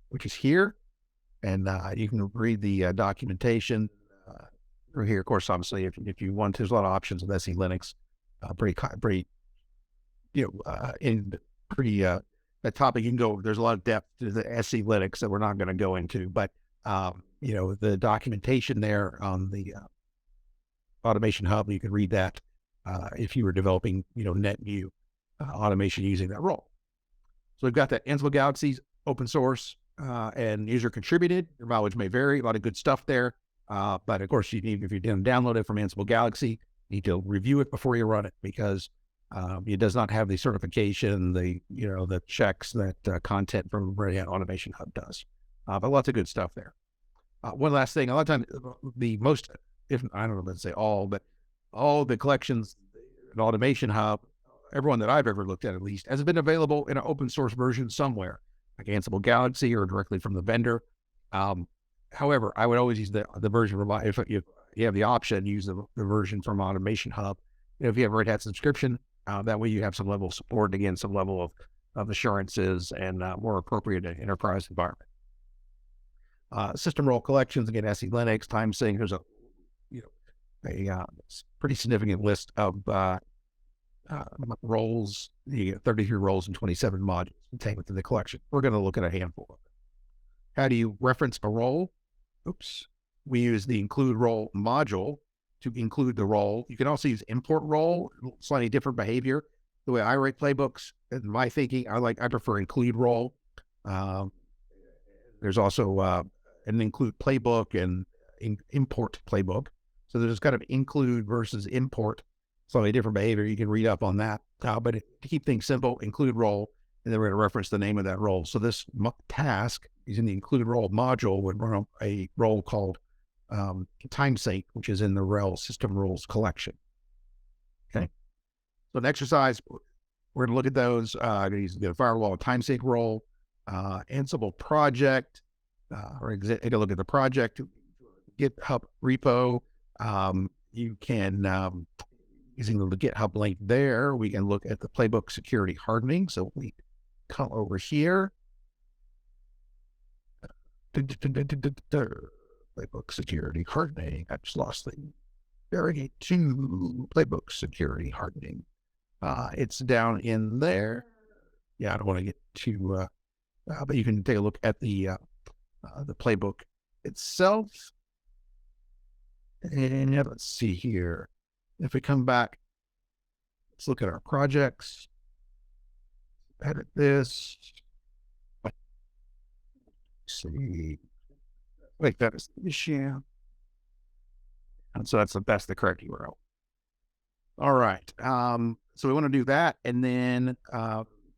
which is here. And you can read the documentation through here. Of course, obviously, if you want, there's a lot of options with SE Linux. That topic, you can go, there's a lot of depth to the SE Linux that we're not going to go into, but the documentation there on the Automation Hub, you can read that if you were developing, net new automation using that role. So we've got that Ansible Galaxy's open source and user contributed. Your mileage may vary, a lot of good stuff there. But of course, if you're going to download it from Ansible Galaxy, you need to review it before you run it, because it does not have the certification, the checks that content from Red Hat Automation Hub does. But lots of good stuff there. One last thing, a lot of times I don't know, let's say all, but all the collections in Automation Hub, everyone that I've ever looked at least, has been available in an open source version somewhere, like Ansible Galaxy or directly from the vendor. However, I would always use the version from, if you have the option, use the version from Automation Hub. If you have a Red Hat subscription, that way you have some level of support, and again, some level of assurances and more appropriate enterprise environment. System role collections, again, SE Linux, time sync. There's a pretty significant list of roles, the 33 roles and 27 modules contained within the collection. We're going to look at a handful of them. How do you reference a role? We use the include role module to include the role. You can also use import role, slightly different behavior. The way I write playbooks, in my thinking, I prefer include role. There's also an include playbook and import playbook. So there's kind of include versus import, slightly different behavior. You can read up on that. But to keep things simple, include role, and then we're going to reference the name of that role. So this task using the include role module would run a role called time sync, which is in the RHEL system rules collection. Okay. So an exercise, we're going to look at those. Going to use the firewall time sync role, Ansible project, take a look at the project, GitHub repo. You can, using the GitHub link there, we can look at the playbook security hardening. So we come over here. Playbook security hardening. I just lost the navigate to playbook security hardening. It's down in there. Yeah, I don't want to get too, but you can take a look at the playbook itself. And let's see here. If we come back, let's look at our projects. Edit this. Let's see. Wait, that is the issue. And so that's the correct URL. All right. So we want to do that, and then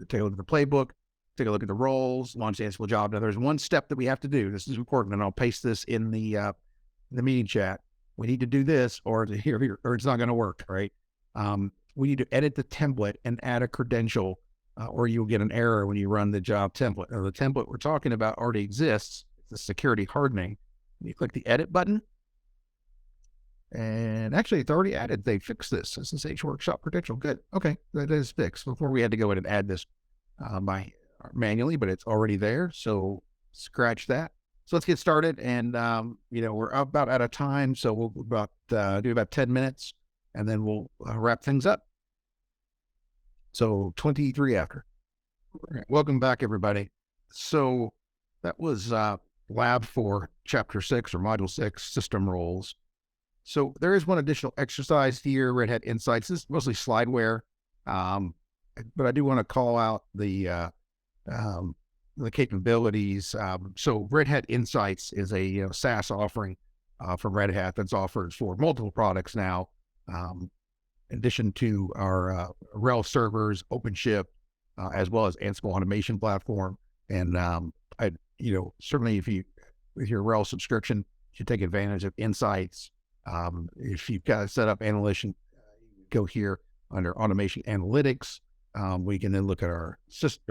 take a look at the playbook, take a look at the roles, launch the Ansible job. Now, there's one step that we have to do. This is important, and I'll paste this in the meeting chat. We need to do this, or it's not going to work. Right? We need to edit the template and add a credential, or you'll get an error when you run the job template. Now, the template we're talking about already exists. It's the security hardening. You click the edit button. And actually, it's already added. They fixed this. SSH workshop credential. Good. Okay, that is fixed. Before we had to go in and add this manually, but it's already there. So scratch that. So let's get started. And we're about out of time, so we'll do about 10 minutes, and then we'll wrap things up. So 23 after. All right. Welcome back, everybody. So that was lab 4, chapter 6 or module 6, system roles. So there is one additional exercise here, Red Hat Insights. This is mostly slideware, but I do want to call out the capabilities. So Red Hat Insights is a SaaS offering from Red Hat that's offered for multiple products now, in addition to our RHEL servers, OpenShift, as well as Ansible automation platform. And certainly with your RHEL subscription, you should take advantage of Insights. If you've got set up analytics, go here under automation analytics. We can then look at our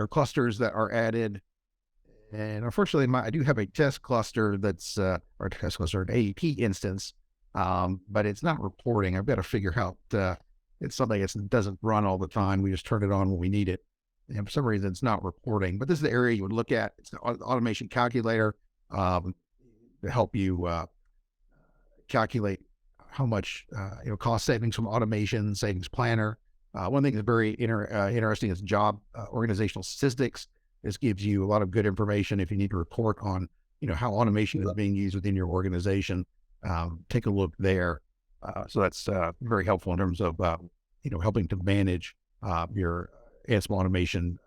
clusters that are added. And unfortunately, I do have a test cluster that's an AEP instance, but it's not reporting. I've got to figure out it's something that doesn't run all the time. We just turn it on when we need it. And for some reason, it's not reporting. But this is the area you would look at. It's the automation calculator to help you calculate how much cost savings from automation, savings planner. One thing that's very interesting is job organizational statistics. This gives you a lot of good information if you need to report on how automation is being used within your organization. Take a look there. So that's very helpful in terms of helping to manage your Ansible automation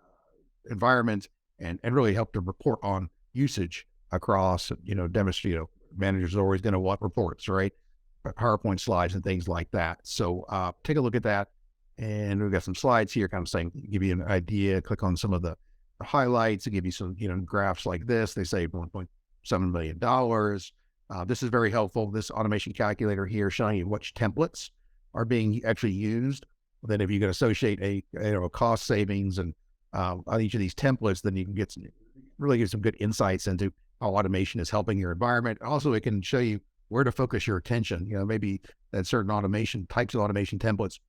environment and really help to report on usage across managers are always going to want reports, right? PowerPoint slides and things like that. So take a look at that. And we've got some slides here kind of saying, give you an idea, click on some of the highlights to give you some, graphs like this. They say $1.7 million. This is very helpful. This automation calculator here showing you which templates are being actually used. Then if you can associate a cost savings and on each of these templates, then you can get some good insights into how automation is helping your environment. Also, it can show you where to focus your attention. Maybe that certain types of automation templates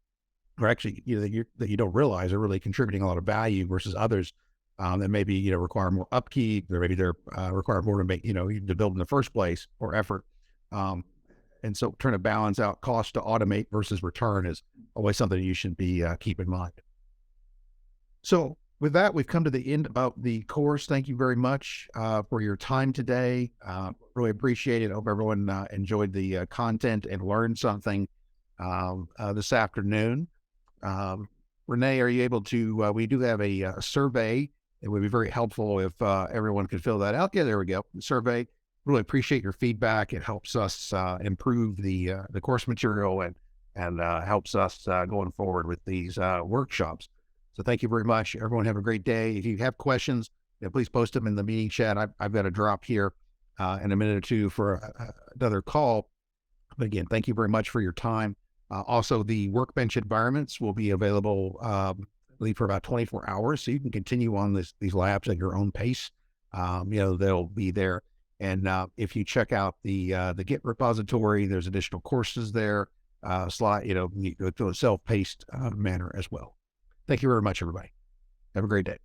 are actually, that you don't realize are really contributing a lot of value versus others that maybe, require more upkeep, or maybe they're require more to make, to build in the first place or effort. And so trying to balance out cost to automate versus return is always something you should be keep in mind. So with that, we've come to the end about the course. Thank you very much for your time today. Really appreciate it. I hope everyone enjoyed the content and learned something this afternoon. Renee, are you able to, we do have a survey. It would be very helpful if everyone could fill that out. Yeah, there we go. The survey. Really appreciate your feedback. It helps us improve the course material and helps us going forward with these workshops. So thank you very much. Everyone have a great day. If you have questions, please post them in the meeting chat. I've got to drop here in a minute or two for another call. But again, thank you very much for your time. Also, the workbench environments will be available, I believe, for about 24 hours, so you can continue on these labs at your own pace. They'll be there. And if you check out the Git repository, there's additional courses there. You go through a self-paced manner as well. Thank you very much, everybody. Have a great day.